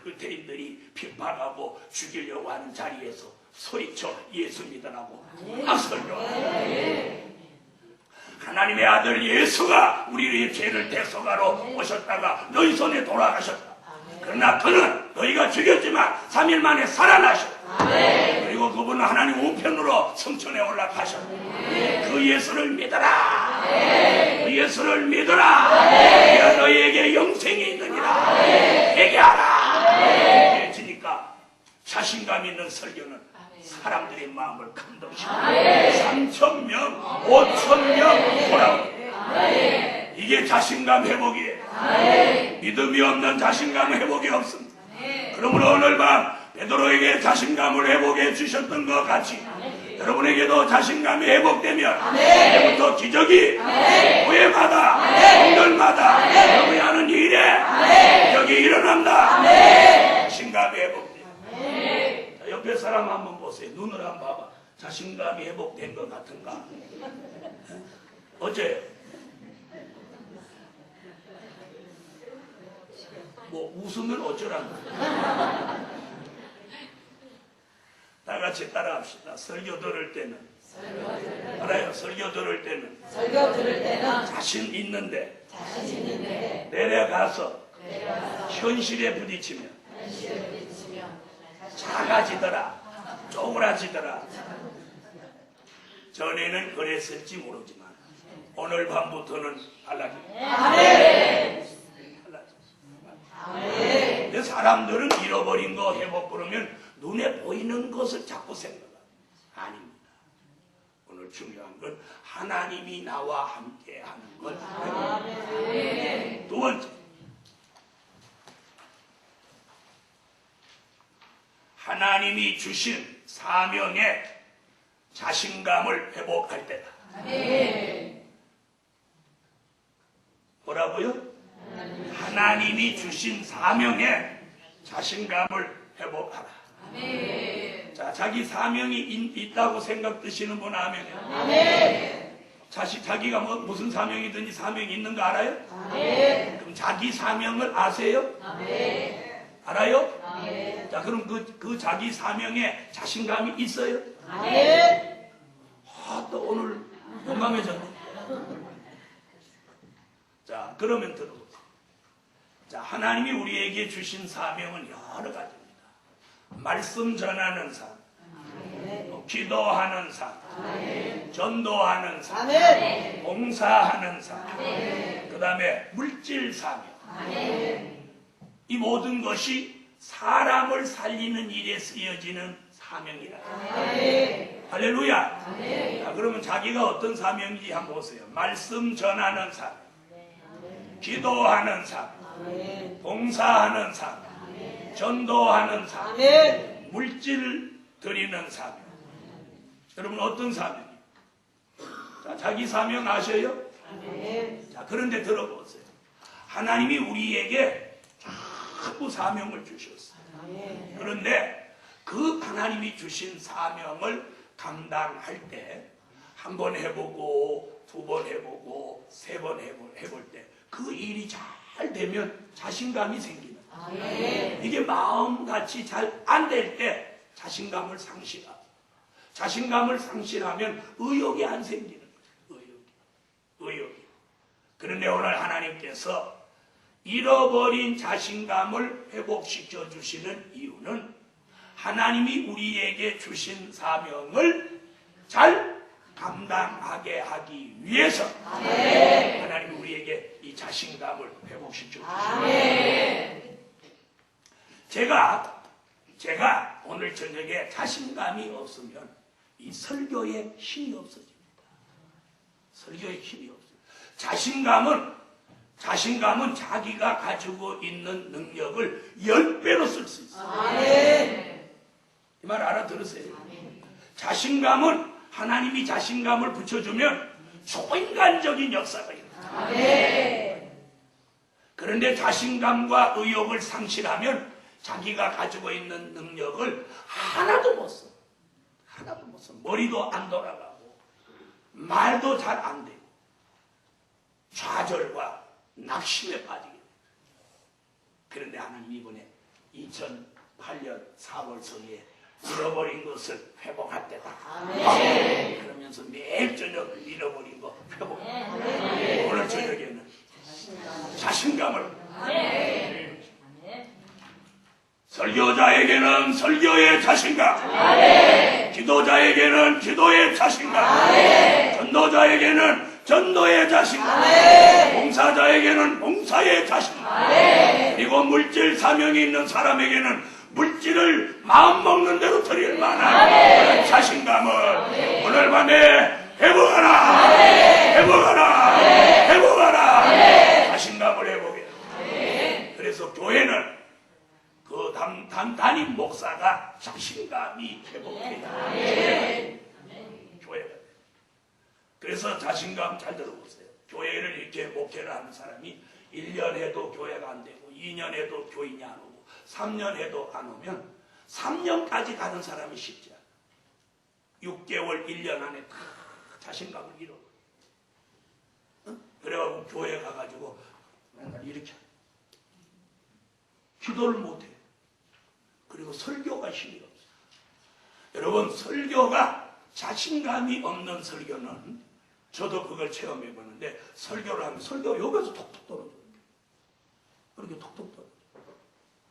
유대인들이 핍박하고 죽이려고 하는 자리에서 소리쳐 예수 믿으라고 설교합니다. 하나님의 아들 예수가 우리의 죄를 대속하러 오셨다가 너희 손에 돌아가셨다. 그러나 그는 너희가 죽였지만 3일 만에 살아나셨다. 그리고 그분은 하나님 우편으로 성천에 올라가셨다. 그 예수를 믿어라. 그 예수를 믿어라. 너희에게 영생이 있느니라. 회개하라. 회개지니까 자신감 있는 설교는 사람들의 마음을 감동시키고 3,000명, 5,000명 돌아옵니다. 이게 자신감 회복이에요. 믿음이 없는 자신감 회복이 없습니다. 그러므로 오늘 밤 베드로에게 자신감을 회복해 주셨던 것 같이 여러분에게도 자신감이 회복되면 이제부터 기적이 교회마다 공들마다 여러분이 하는 일에 기적이 일어난다. 자신감이 회복됩니다. 옆에 사람 한번 보세요. 눈을 한번 봐봐. 자신감이 회복된 것 같은가? 어째 뭐 웃으면 어쩌라는 거야. 다 같이 따라합시다. 설교 들을 때는 알아요. 설교 들을 때는 자신 있는데 내려가서 현실에 부딪히면 작아지더라, 쪼그라지더라. 전에는 그랬을지 모르지만 오늘 밤부터는 달라집니다. 근데 사람들은 잃어버린 거 회복 그러면 눈에 보이는 것을 자꾸 생각합니다. 아닙니다. 중요한 건 하나님이 나와 함께 하는 것. 두 번째, 하나님이 주신 사명에 자신감을 회복할 때다. 뭐라고요? 하나님이 주신 사명에 자신감을 회복하라. 자, 자기 사명이 있다고 생각드시는 분 아멘이요. 자기가 무슨 사명이든지 사명이 있는 거 알아요? 그럼 자기 사명을 아세요? 알아요? 자, 그럼 그 자기 사명에 자신감이 있어요? 또 오늘 공감해졌네. 자, 그러면 들어보세요. 자, 하나님이 우리에게 주신 사명은 여러 가지입니다. 말씀 전하는 삶, 기도하는 삶, 전도하는 삶, 봉사하는 삶, 그 다음에 물질 사명. 이 모든 것이 사람을 살리는 일에 쓰여지는 사명이라. 할렐루야. 자, 그러면 자기가 어떤 사명인지 한번 보세요. 말씀 전하는 삶, 기도하는 삶, 봉사하는 삶, 전도하는 삶, 물질 드리는 사명. 여러분 어떤 사명이에요? 자, 자기 사명 아셔요? 자, 그런데 들어보세요. 하나님이 우리에게 자꾸 사명을 주셨어요. 그런데 그 하나님이 주신 사명을 감당할 때 한 번 해보고 두 번 해보고 세 번 해볼 때 그 일이 잘 되면 자신감이 생기는 거예요. 이게 마음같이 잘 안 될 때 자신감을 상실하고, 자신감을 상실하면 의욕이 안 생기는 거예요. 의욕이. 그런데 오늘 하나님께서 잃어버린 자신감을 회복시켜 주시는 이유는 하나님이 우리에게 주신 사명을 잘 감당하게 하기 위해서 하나님이 우리에게 이 자신감을 회복시켜 주십니다. 제가 오늘 저녁에 자신감이 없으면 이 설교에 힘이 없어집니다. 설교에 힘이 없어요. 자신감은 자기가 가지고 있는 능력을 10배로 쓸 수 있어요. 이 말 알아들으세요? 자신감은 하나님이 자신감을 붙여주면 초인간적인 역사가 일어나요. 그런데 자신감과 의욕을 상실하면 자기가 가지고 있는 능력을 하나도 못 써. 머리도 안 돌아가고 말도 잘 안 되고 좌절과 낙심에 빠지게 돼요. 그런데 하나님 이번에 2008년 4월 성에 잃어버린 것을 회복할 때다. 그러면서 매일 저녁 잃어버린 거 회복해. 오늘 저녁에는 자신감을. 설교자에게는 설교의 자신감, 기도자에게는 기도의 자신감, 전도자에게는 전도의 자신감, 봉사자에게는 봉사의 자신감, 그리고 물질 사명이 있는 사람에게는 물질을 마음먹는 대로 드릴 만한 자신감을 오늘 밤에 회복하라. 자신감을 회복해. 그래서 교회는 그 담임 목사가 자신감이 회복해야 돼요. 교회가. 그래서 자신감 잘 들어보세요. 교회를 이렇게 목회를 하는 사람이 1년 해도 교회가 안 되고 2년 해도 교인이 안 오고 3년 해도 안 오면 3년까지 가는 사람이 쉽지 않아. 6개월, 1년 안에 다 자신감을 잃어. 그래가지고 교회 가가지고 맨날 이렇게 기도를 못해. 그리고 설교가 힘이 없어. 여러분, 설교가 자신감이 없는 설교는 저도 그걸 체험해보는데 설교를 하면 설교가 여기서 톡톡 떨어져요. 그렇게 톡톡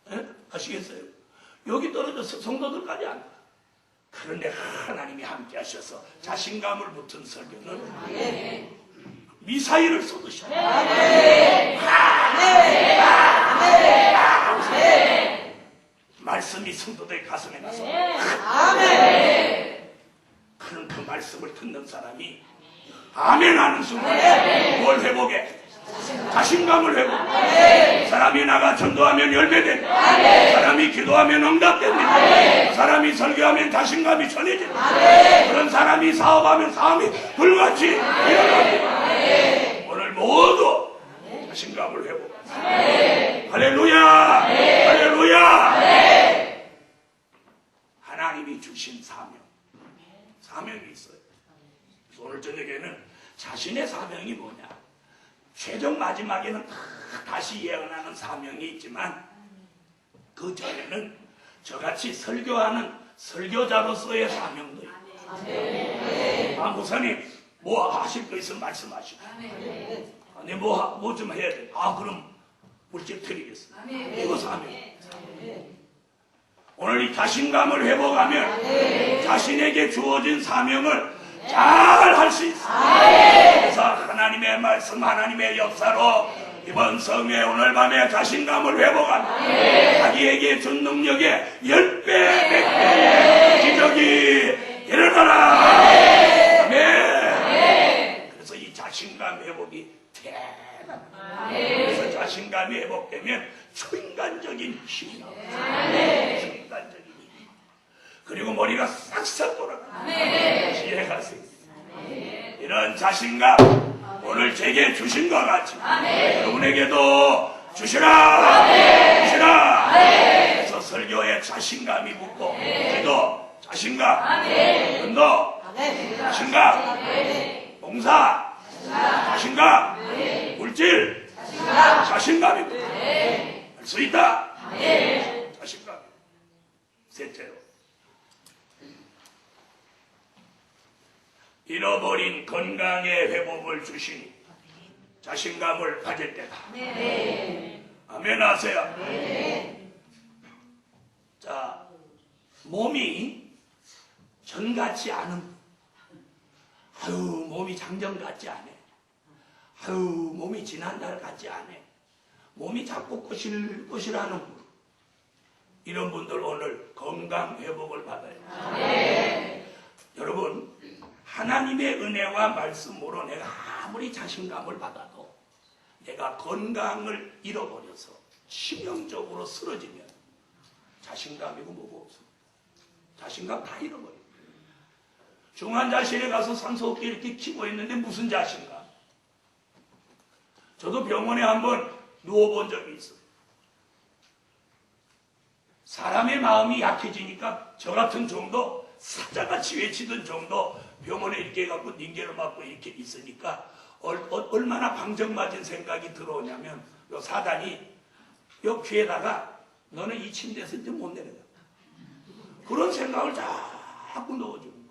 떨어져요. 아시겠어요? 여기 떨어져서 성도들까지 안 가. 그런데 하나님이 함께 하셔서 자신감을 붙은 설교는 미사일을 쏘듯이 말씀이 성도들 가슴에 가서 하는 그 말씀을 듣는 사람이 아멘 하는 순간에 뭘 회복해? 자신감을 회복해. 사람이 나가 전도하면 열매됩니다. 사람이 기도하면 응답됩니다. 사람이 설교하면 자신감이 전해집니다. 그런 사람이 사업하면 사업이 불같이 일어납니다. 오늘 모두 자신감을 회복합니다. 할렐루야! 할렐루야! 하나님이 주신 사명이 있어요. 그래서 오늘 저녁에는 자신의 사명이 뭐냐? 최종 마지막에는 다시 예언하는 사명이 있지만 그 전에는 저같이 설교하는 설교자로서의 사명도 있고. 목사님 뭐 하실 거 있으면 말씀하시고. 네, 뭐 좀 해야 돼. 그럼 물질 드리겠습니다. 이거 사명. 오늘 이 자신감을 회복하면 자신에게 주어진 사명을 잘 할 수 있습니다. 그래서 하나님의 말씀, 하나님의 역사로 이번 성회 오늘 밤에 자신감을 회복하면 자기에게 준 능력의 10배, 100배의 기적이 일어나라. 아멘. 그래서 이 자신감 회복이 대단합니다. 그래서 자신감이 회복되면 초인간적인 힘이 나옵니다. 초인간적인 힘. 그리고 머리가 싹싹 돌아가. 지혜가 있습니다. 이런 자신감 오늘 제게 주신 것 같이 여러분에게도 주시라. 주시라. 그래서 설교에 자신감이 붙고 기도 자신감, 운동 자신감, 봉사 자신감, 물질 자신감이 붙어 할 수 있다. 자신감. 셋째로 잃어버린 건강의 회복을 주시니 자신감을 가질 때다. 아멘 하세요. 자, 몸이 전 같지 않은, 몸이 작년 같지 않아. 몸이 지난달 같지 않아. 몸이 자꾸 꼬실꼬실하는 분. 이런 분들 오늘 건강 회복을 받아요. 여러분, 하나님의 은혜와 말씀으로 내가 아무리 자신감을 받아도 내가 건강을 잃어버려서 치명적으로 쓰러지면 자신감이고 뭐고 없어. 자신감 다 잃어버려. 중환자실에 가서 산소호흡기 이렇게 키고 있는데 무슨 자신감? 저도 병원에 한번 누워본 적이 있어요. 사람의 마음이 약해지니까 저 같은 정도 사자같이 외치던 정도 병원에 이렇게 해갖고 닝게를 맞고 이렇게 있으니까 얼마나 방정맞은 생각이 들어오냐면 요 사단이 요 귀에다가 너는 이 침대에서 이제 못 내려가. 그런 생각을 자꾸 넣어주는 거예요.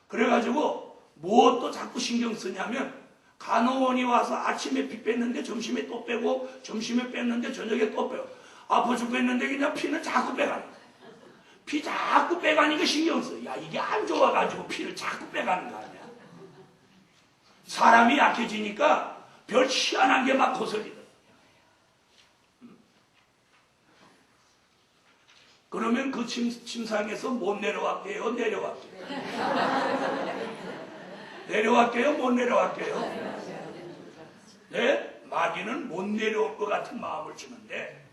그래가지고 무엇도 자꾸 신경 쓰냐면 간호원이 와서 아침에 피 뺐는데 점심에 또 빼고 점심에 뺐는데 저녁에 또 빼고 아파 죽겠는데 그냥 피는 자꾸 빼가는 거야. 피 자꾸 빼가니까 신경 써. 야, 이게 안 좋아가지고 피를 자꾸 빼가는 거 아니야. 사람이 약해지니까 별 희한한 게 막 거슬리더라. 그러면 그 침상에서 못 내려갈게요? 내려갈게요? 내려갈게요? 못 내려갈게요? 네? 마귀는 못 내려올 것 같은 마음을 주는데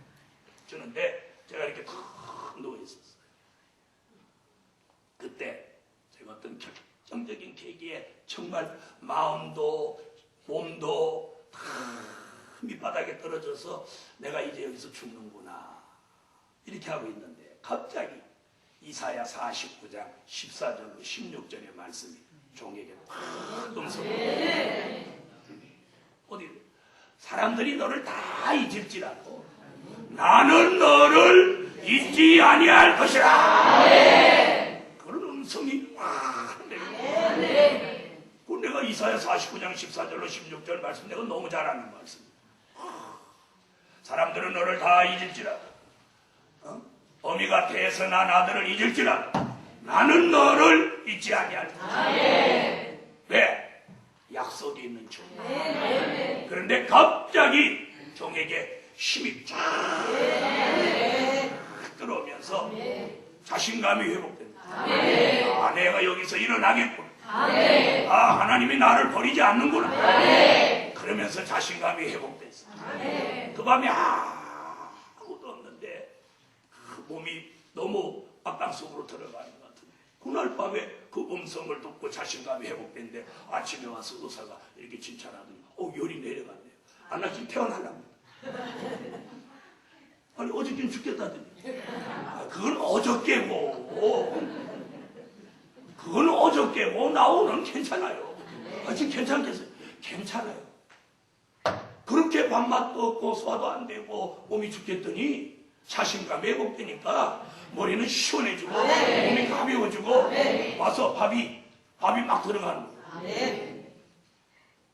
제가 이렇게 탁 누워있었어요. 그때 제가 어떤 결정적인 계기에 정말 마음도 몸도 다 밑바닥에 떨어져서 내가 이제 여기서 죽는구나 이렇게 하고 있는데 갑자기 이사야 49장 14절로 16절의 말씀이 종에게 탁 음성이 어디 사람들이 너를 다 잊을지라도 나는 너를 잊지 아니할 것이라. 그런 음성이 확 내려. 그 내가 이사야 49장 14절로 16절 말씀 내가 너무 잘 아는 말씀. 사람들은 너를 다 잊을지라도 어미가 태어난 아들을 잊을지라도 나는 너를 잊지 아니할 것이라. 왜? 약속이 있는 종. 그런데 갑자기 종에게 힘이 쫙 들어오면서 자신감이 회복됩니다. 아내가 여기서 일어나겠구나. 아, 하나님이 나를 버리지 않는구나. 그러면서 자신감이 회복됐어. 그 밤에 아무도 없는데 그 몸이 너무 악당 속으로 들어가는 것 같은데 그날 밤에 그 음성을 듣고 자신감이 회복됐는데 아침에 와서 의사가 이렇게 진찰하더니 열이 내려갔네요. 아, 나 지금 태어나려고. 아니 어저께는 죽겠다더니 그건 어저께고 그건 어저께고 나 오늘은 괜찮아요. 지금 괜찮겠어요? 괜찮아요. 그렇게 밥맛도 없고 소화도 안 되고 몸이 죽겠더니 자신감이 회복되니까 머리는 시원해지고 몸이 가벼워지고 와서 밥이 막 들어가는 거예요.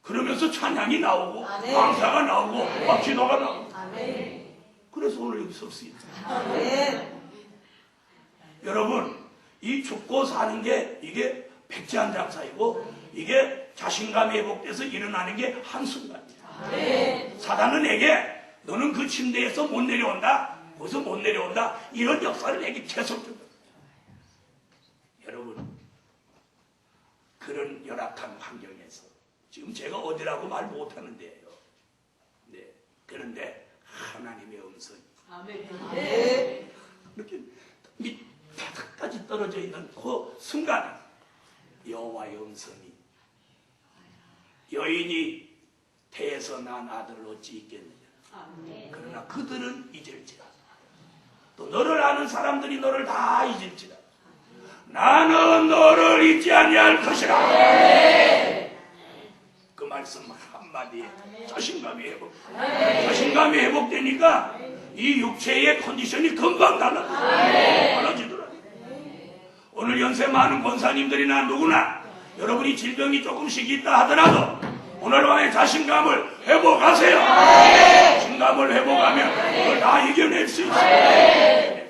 그러면서 찬양이 나오고 강사가 나오고 막 기도가 나오고 그래서 오늘 여기 설 수 있어요. 여러분 이 죽고 사는 게 이게 백지한장사이고 이게 자신감이 회복돼서 일어나는 게 한순간이야. 사단은 내게 너는 그 침대에서 못 내려온다. 거기서 못 내려온다. 이런 역사를 내게 계속 줍니다. 여러분 그런 열악한 환경에서 지금 제가 어디라고 말 못하는데요. 네. 그런데 하나님의 음성이 이렇게 밑바닥까지 떨어져 있는 그 순간에 여호와의 음성이 여인이 태에서 난 아들을 어찌 있겠느냐. 그러나 그들은 잊을지라. 또 너를 아는 사람들이 너를 다 잊을지라. 나는 너를 잊지 아니할 것이라. 그 말씀 한마디에 자신감이 회복되니까 이 육체의 컨디션이 금방 달라지더라. 오늘 연세 많은 권사님들이나 누구나 여러분이 질병이 조금씩 있다 하더라도 오늘 밤에 자신감을 회복하세요. 자신감을 회복하면 그걸 다 이겨낼 수 있어요.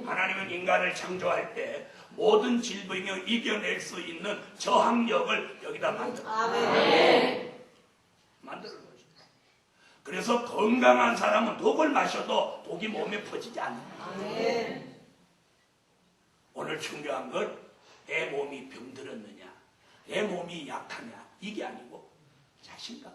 하나님은 인간을 창조할 때 모든 질병을 이겨낼 수 있는 저항력을 여기다 만들어요. 그래서 건강한 사람은 독을 마셔도 독이 몸에 퍼지지 않는다. 오늘 중요한 건 내 몸이 병들었느냐, 내 몸이 약하냐 이게 아니고 자신감.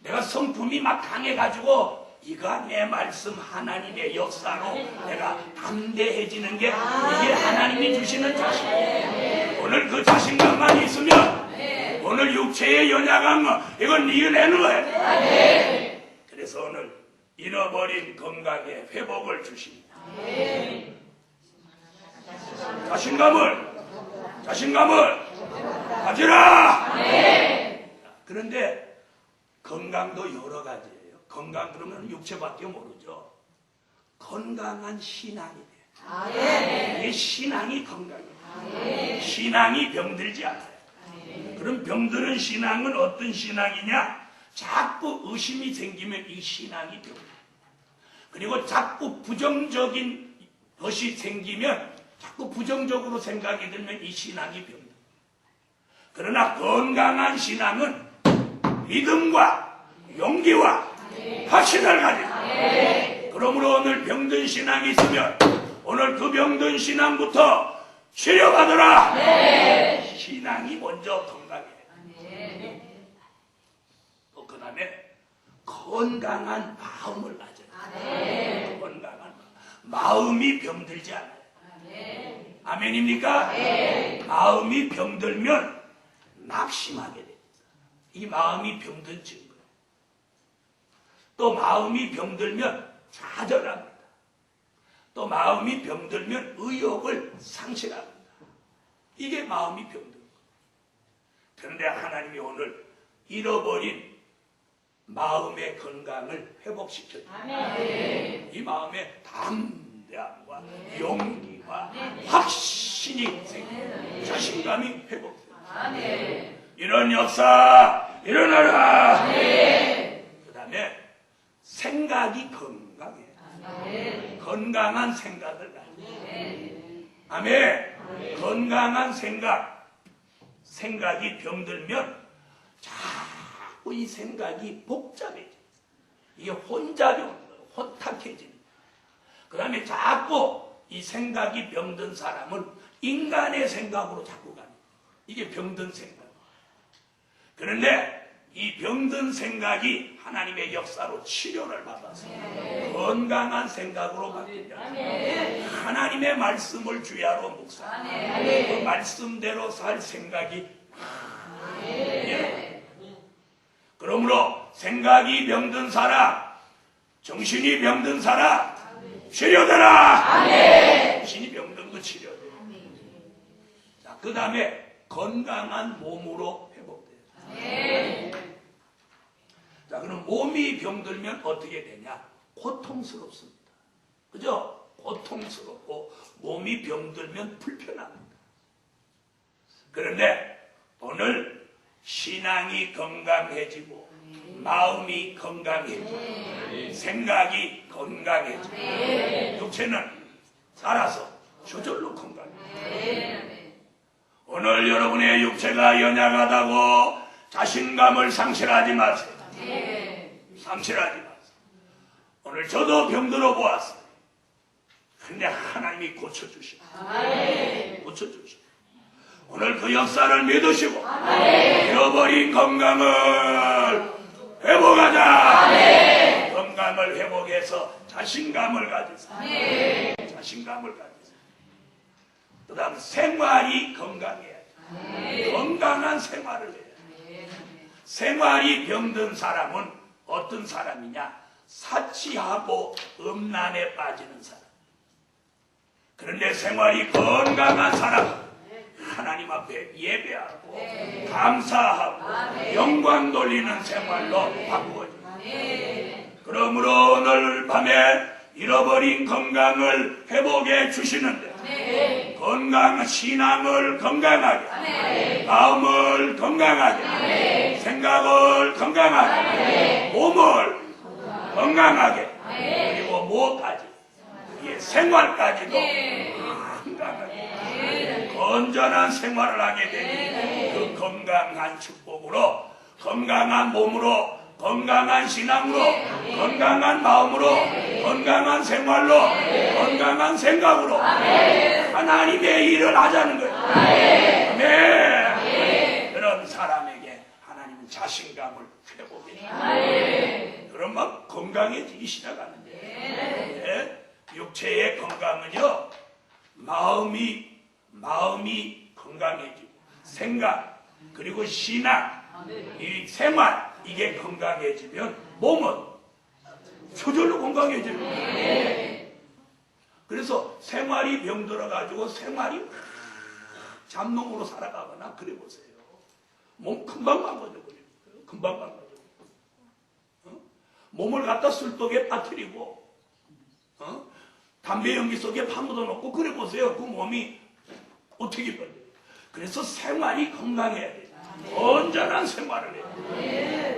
내가 성품이 막 강해가지고 이가 내 말씀 하나님의 역사로 내가 담대해지는 게 이게 하나님이 주시는 자신감. 오늘 그 자신감만 있으면 오늘 육체의 연약한 거 이건 이겨내는 거예요. 그래서 오늘 잃어버린 건강의 회복을 주십니다. 자신감을 가지라. 그런데 건강도 여러 가지예요. 건강 그러면 육체밖에 모르죠. 건강한 신앙이 돼요. 이 신앙이 건강이에요. 신앙이 병들지 않아요. 그럼 병드는 신앙은 어떤 신앙이냐? 자꾸 의심이 생기면 이 신앙이 병들어요. 그리고 자꾸 부정적인 것이 생기면 자꾸 부정적으로 생각이 들면 이 신앙이 병들어요. 그러나 건강한 신앙은 믿음과 용기와 확신을 가지고 그러므로 오늘 병든 신앙이 있으면 오늘 그 병든 신앙부터 치료받으라. 신앙이 먼저 건강해요. 또 그 다음에 건강한 마음을 가져요. 건강한 마음이 병들지 않아요. 아멘입니까? 마음이 병들면 낙심하게 됩니다. 이 마음이 병든 증거예요. 또 마음이 병들면 좌절합니다. 또 마음이 병들면 의욕을 상실합니다. 이게 마음이 병든 거예요. 그런데 하나님이 오늘 잃어버린 마음의 건강을 회복시켜줍니다. 이 마음의 담대함과 용기와 확신이 생깁니다. 자신감이 회복됩니다. 이런 역사 일어나라. 그 다음에 생각이 건강해요. 건강한 생각을 가져요. 아멘. 건강한 생각이 병들면 자꾸 이 생각이 복잡해져요. 이게 혼탁해지는 거예요. 그 다음에 자꾸 이 생각이 병든 사람은 인간의 생각으로 자꾸 가는 거예요. 이게 병든 생각. 그런데 이 병든 생각이 하나님의 역사로 치료를 받아서 건강한 생각으로 바뀌면 하나님의 말씀을 주야로 묵상, 그 말씀대로 살 생각이 그러므로 생각이 병든 사람, 정신이 병든 사람 치료되라. 정신이 병든 거 치료돼. 자, 그 다음에 건강한 몸으로 회복돼요. 자, 그럼 몸이 병들면 어떻게 되냐? 고통스럽습니다. 그죠? 고통스럽고 몸이 병들면 불편합니다. 그런데 오늘 신앙이 건강해지고 마음이 건강해지고 생각이 건강해지고 육체는 살아서 저절로 건강해져요. 오늘 여러분의 육체가 연약하다고 자신감을 상실하지 마세요. 상실하지 마세요. 오늘 저도 병들어 보았어요. 근데 하나님이 고쳐주시고 고쳐주시고 오늘 그 역사를 믿으시고 잃어버린 건강을 회복하자. 건강을 회복해서 자신감을 가지세요. 자신감을 가지세요. 그 다음 생활이 건강해야 돼요. 건강한 생활을 해야 돼요. 생활이 병든 사람은 어떤 사람이냐? 사치하고 음란에 빠지는 사람. 그런데 생활이 건강한 사람은 하나님 앞에 예배하고 감사하고 영광 돌리는 생활로 바꾸어집니다. 그러므로 오늘 밤에 잃어버린 건강을 회복해 주시는데 건강, 신앙을 건강하게, 마음을 건강하게, 생각을 건강하게, 몸을 건강하게, 그리고 무엇까지? 생활까지도 건강하게, 건전한 생활을 하게 되니 그 건강한 축복으로, 건강한 몸으로, 건강한 신앙으로, 건강한 마음으로, 건강한 생활로, 건강한 생각으로 하나님의 일을 하자는 거예요. 아멘. 그런 사람에게 하나님은 자신감을 회복해. 그러면 건강해지기 시작하는데 육체의 건강은요, 마음이 건강해지고 생각 그리고 신앙, 이 생활 이게 건강해지면 몸은 저절로 건강해지는 거예요. 그래서 생활이 병들어가지고 생활이 잡놈으로 살아가거나 그래 보세요. 몸 금방 망가져버려요. 금방 망가져. 몸을 갖다 술독에 빠뜨리고 담배 연기 속에 파묻어 놓고 그래 보세요. 그 몸이 어떻게 변해요. 그래서 생활이 건강해야 돼요. 건전한 생활을 해요.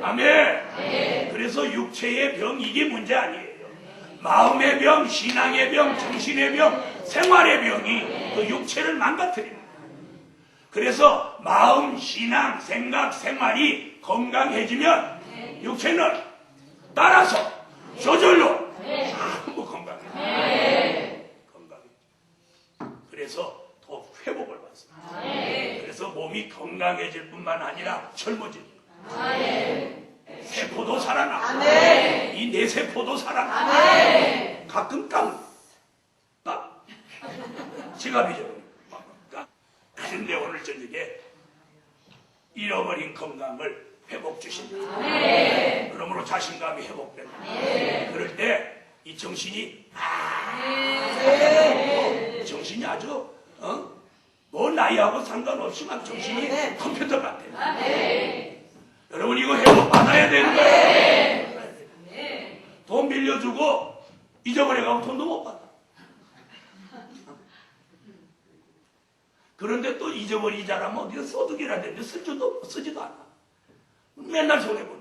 아멘. 그래서 육체의 병 이게 문제 아니에요. 마음의 병, 신앙의 병, 정신의 병, 생활의 병이 그 육체를 망가뜨립니다. 그래서 마음, 신앙, 생각, 생활이 건강해지면 육체는 따라서 저절로 전부 건강해요. 그래서 더 회복을 받습니다. 그래서 몸이 건강해질 뿐만 아니라 젊어집니다. 세포도 살아나. 이 내 세포도 살아나. 가끔 딱 지갑이죠. 그런데 오늘 저녁에 잃어버린 건강을 회복 주신다. 그러므로 자신감이 회복된다. 그럴 때 이 정신이 아주 뭐 나이하고 상관없이 막 정신이 컴퓨터 같아. 여러분 이거 회복 받아야 되는 거예요. 돈 빌려주고 잊어버려가고 돈도 못 받아. 그런데 또 잊어버리자라면 어디서 소득이라 되는데 쓰지도 않아. 맨날 손해보는.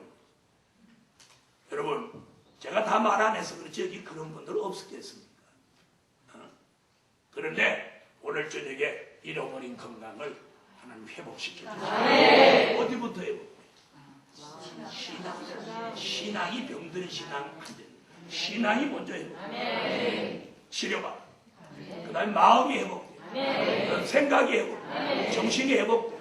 여러분 제가 다 말 안 해서 그렇지 여기 그런 분들 없었겠습니까? 그런데 오늘 저녁에 잃어버린 건강을 하나님 회복시켜주세요. 어디부터 회복? 신앙이 병든 신앙 안 돼. 신앙이 먼저 회복. 치료받아. 그 다음에 마음이 회복돼. 그 다음에 생각이 회복돼. 정신이 회복돼.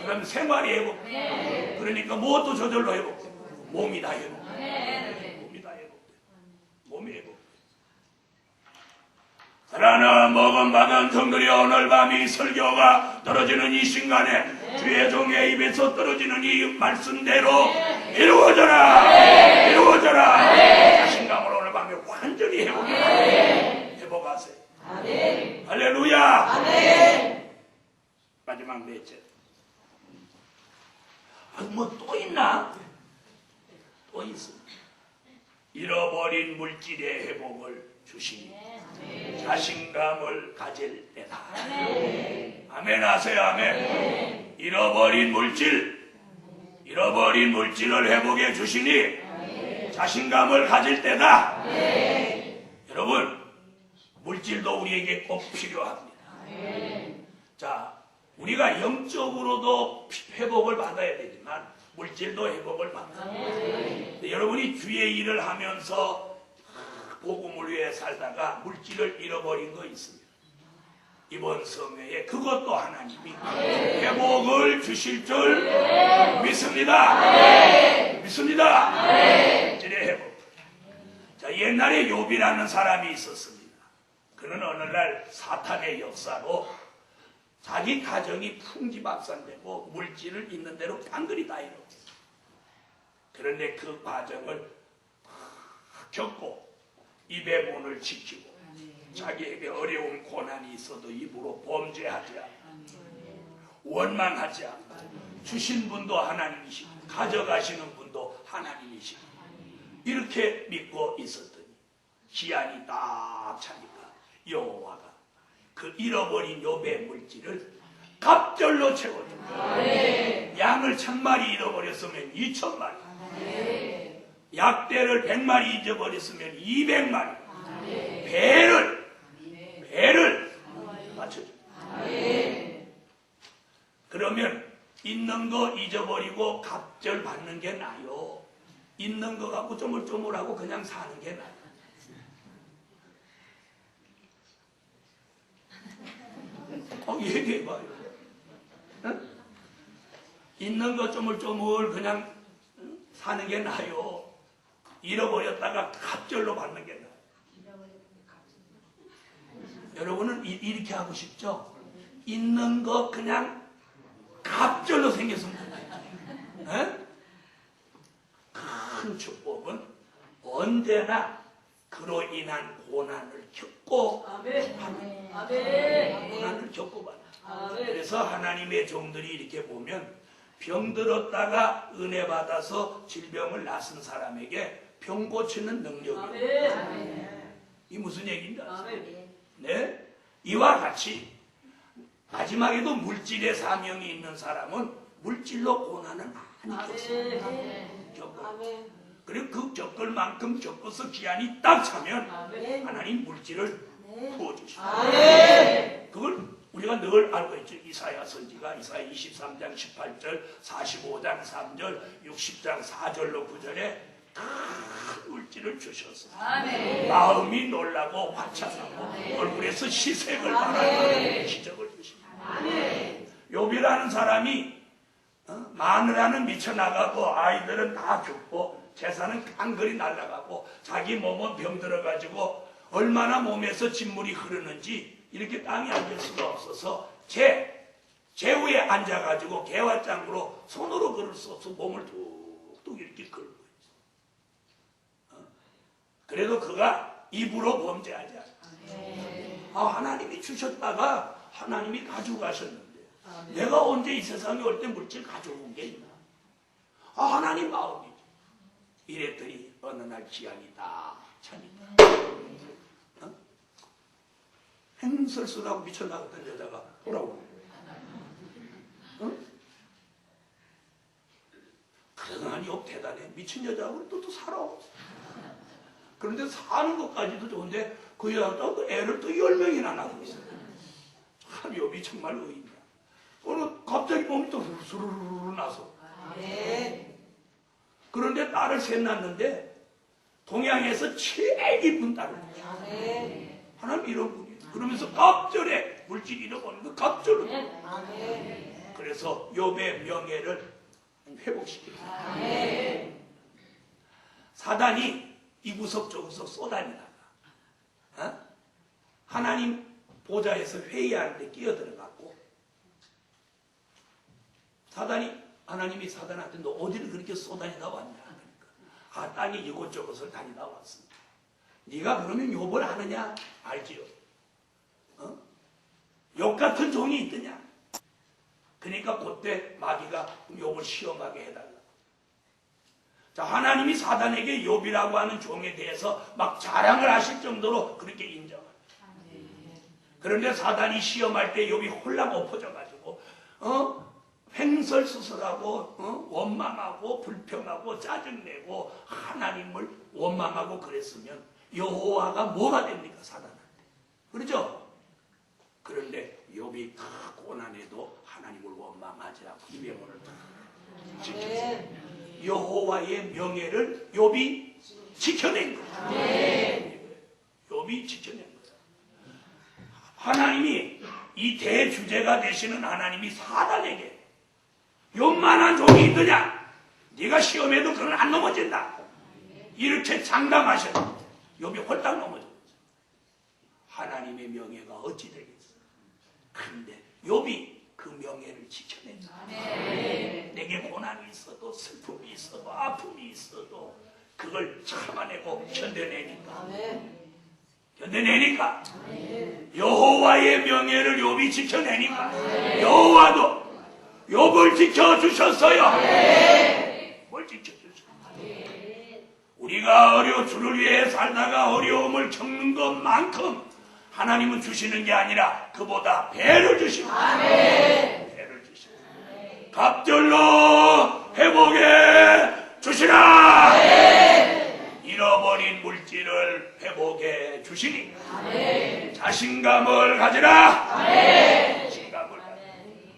그 다음에 생활이 회복돼. 그러니까 무엇도 저절로 회복돼. 몸이 다 회복돼. 몸이 다 회복돼. 몸이 회복돼. 사랑하는 먹음받은 성들이 오늘 밤 이 설교가 떨어지는 이 순간에 주의 종의 입에서 떨어지는 이 말씀대로 이루어져라. 이루어져라. 자신감으로 오늘 밤에 완전히 회복하세요. 할렐루야. 마지막 넷째. 뭐 또 있나? 또 있어. 잃어버린 물질의 회복을 주시니 자신감을 가질 때다. 아멘 하세요. 아멘. 잃어버린 물질을 회복해 주시니 자신감을 가질 때다. 여러분, 물질도 우리에게 꼭 필요합니다. 자, 우리가 영적으로도 회복을 받아야 되지만 물질도 회복을 받아야 돼요. 여러분이 주의 일을 하면서 복음을 위해 살다가 물질을 잃어버린 거 있습니다. 이번 성회에 그것도 하나님이 회복을 주실 줄 믿습니다. 믿습니다. 물질의 회복. 자, 옛날에 욥이라는 사람이 있었습니다. 그는 어느 날 사탄의 역사로 자기 가정이 풍지박산되고 물질을 있는 대로 깡그리 다 잃었어요. 그런데 그 과정을 겪고 입의 문을 지키고 자기에게 어려운 고난이 있어도 입으로 범죄하지 않고 원망하지 않고 주신 분도 하나님이시고 가져가시는 분도 하나님이시고 이렇게 믿고 있었더니 기한이 딱 차니까 여호와가 그 잃어버린 욥의 물질을 갑절로 채워줍니다. 양을 1000마리 잃어버렸으면 2000마리, 약대를 100마리 잊어버렸으면 200마리, 배를 맞춰줍니다. 그러면 있는 거 잊어버리고 갑절 받는 게 나아요? 있는 거 갖고 쪼물쪼물하고 그냥 사는 게 나아요? 얘기해봐요. 응? 있는 거 쪼물쪼물 그냥 사는 게 나아요? 잃어버렸다가 갑절로 받는 게 나아요? 여러분은 이렇게 하고 싶죠? 있는 거 그냥 갑절로 생겼으면 좋겠죠. 큰 축복은 언제나 그로 인한 고난을 겪고 고난을 겪고 받아. 그래서 하나님의 종들이 이렇게 보면 병들었다가 은혜 받아서 질병을 낳은 사람에게 병 고치는 능력이 있어요. 이 무슨 얘기인지 아세요? 네? 이와 같이 마지막에도 물질의 사명이 있는 사람은 물질로 고난을 많이 겪어요. 그리고 그 겪을 만큼 겪어서 기한이 딱 차면 하나님 물질을 부어주십니다. 그걸 우리가 늘 알고 있죠. 이사야 선지가 이사야 23장 18절, 45장 3절, 60장 4절로 9절에 큰 물질을 주셨어요. 마음이 놀라고 화창하고 얼굴에서 시색을 발하는 기적을 주십니다. 욥이라는 사람이 마누라는 미쳐나가고 아이들은 다 죽고 재산은 깡그리 날아가고 자기 몸은 병들어가지고 얼마나 몸에서 진물이 흐르는지 이렇게 땅에 앉을 수가 없어서 제 위에 앉아가지고 개화장으로 손으로 걸을 수 없어 몸을 툭툭 이렇게 걸고 있어. 그래도 그가 입으로 범죄하지 않아. 하나님이 주셨다가 하나님이 가져가셨는데 내가 언제 이 세상에 올 때 물질 가져온 게 있나? 하나님 마음이지. 이랬더니 어느 날 기한이 딱 차니까 행설수라고 미쳐나갔던 여자가 돌아오는 거예요. 그러더니 욥 대단해. 미친 여자하고 또 살아. 그런데 사는 것까지도 좋은데 그 여자가 또 애를 또 10명이나 낳고 있어요. 참 욥이 정말 의인이야. 어느 갑자기 몸이 또 수르르르 나서. 그런데 딸을 셋 낳았는데 동양에서 제일 이쁜 딸을 낳았어요. 하나님 이런 분이에요. 그러면서 갑절에 물질 잃어버린 거 갑절로. 아멘. 그래서 욥의 명예를 회복시킵니다. 아멘. 사단이 이 구석 저 구석 쏘다니다가 하나님 보좌에서 회의하는데 끼어들어갔고, 하나님이 사단한테 너 어디를 그렇게 쏘다니다 왔냐 그러니까 땅에 이곳저곳을 다니다 왔습니다. 네가 그러면 욥을 아느냐? 알지요. 욥 같은 종이 있더냐? 그러니까 그때 마귀가 욥을 시험하게 해달라. 자, 하나님이 사단에게 욥이라고 하는 종에 대해서 막 자랑을 하실 정도로 그렇게 인정합니다. 그런데 사단이 시험할 때 욥이 홀랑 엎어져가지고 횡설수설하고 원망하고 불평하고 짜증내고 하나님을 원망하고 그랬으면 여호와가 뭐가 됩니까? 사단한테. 그렇죠? 그런데 욥이 다 고난에도 하나님을 원망하지 않고 이 명언을 다 지켰어요. 여호와의 명예를 욥이 지켜낸 거예요. 욥이 지켜낸 거예요. 하나님이 이 대주제가 되시는 하나님이 사단에게 요만한 종이 있더냐? 네가 시험해도 그건 안 넘어진다. 이렇게 장담하셨는데 욥이 홀딱 넘어졌어요. 하나님의 명예가 어찌 되겠어요? 그런데 욥이 그 명예를 지켜낸다. 내게 고난이 있어도 슬픔이 있어도 아픔이 있어도 그걸 참아내고 견뎌내니까 여호와의 명예를 욥이 지켜내니까 여호와도 욥을 지켜주셨어요. 뭘 지켜주셨어요? 우리가 주를 위해 살다가 어려움을 겪는 것만큼 하나님은 주시는 게 아니라 그보다 배를 주십니다. 배를 주십니다. 갑절로 회복해 주시라. 잃어버린 물질을 회복해 주시니 자신감을 가지라. 자신감을 가지라.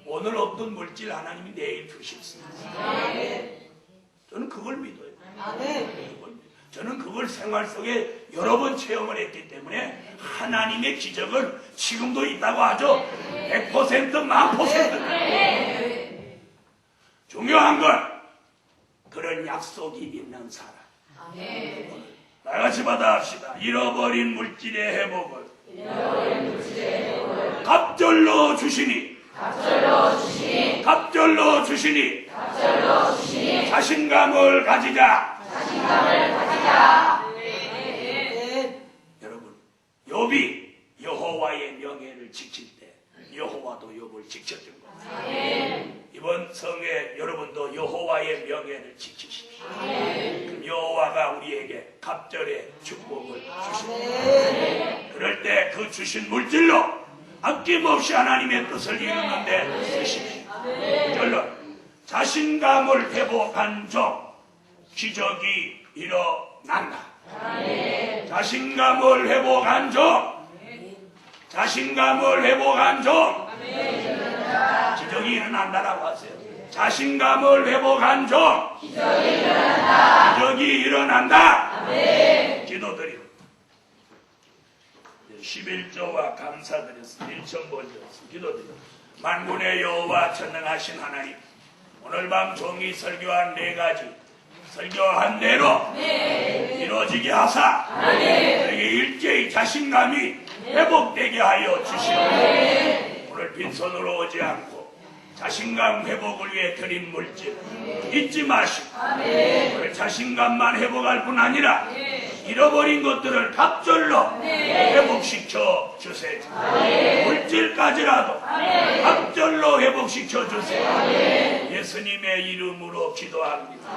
오늘 없던 물질 하나님이 내일 주십니다. 저는 그걸 믿어요. 저는 그걸 생활 속에 여러 번 체험을 했기 때문에 하나님의 기적은 지금도 있다고 하죠. 100% 만 %. 중요한 건 그런 약속이 있는 사람. 나같이 받아합시다. 잃어버린 물질의 회복을 갑절로 주시니 자신감을 가지자. 여러분, 욥이 여호와의 명예를 지킬 때 여호와도 욥을 지켜준 겁니다. 이번 성회 여러분도 여호와의 명예를 지키십시오. 그럼 여호와가 우리에게 갑절의 축복을 주십니다. 그럴 때 그 주신 물질로 아낌없이 하나님의 뜻을 이루는 데 쓰십시오. 결론, 자신감을 회복한 종 기적이 일어난다. 자신감을 회복한 종 기적이 일어난다라고 하세요. 자신감을 회복한 종 기적이 일어난다. 기도드립니다. 11조와 감사드렸습니다. 1천 번이었습니다. 기도드립니다. 만군의 여호와 전능하신 하나님, 오늘 밤 종이 설교한 4가지 설교한 대로 이루어지게 하사 우리에게 일제히 자신감이 회복되게 하여 주시옵소서. 오늘 빈손으로 오지 않고 자신감 회복을 위해 드린 물질 잊지 마시고 오늘 자신감만 회복할 뿐 아니라 잃어버린 것들을 갑절로 회복시켜 주세요. 물질까지라도 갑절로 회복시켜 주세요. 예수님의 이름으로 기도합니다.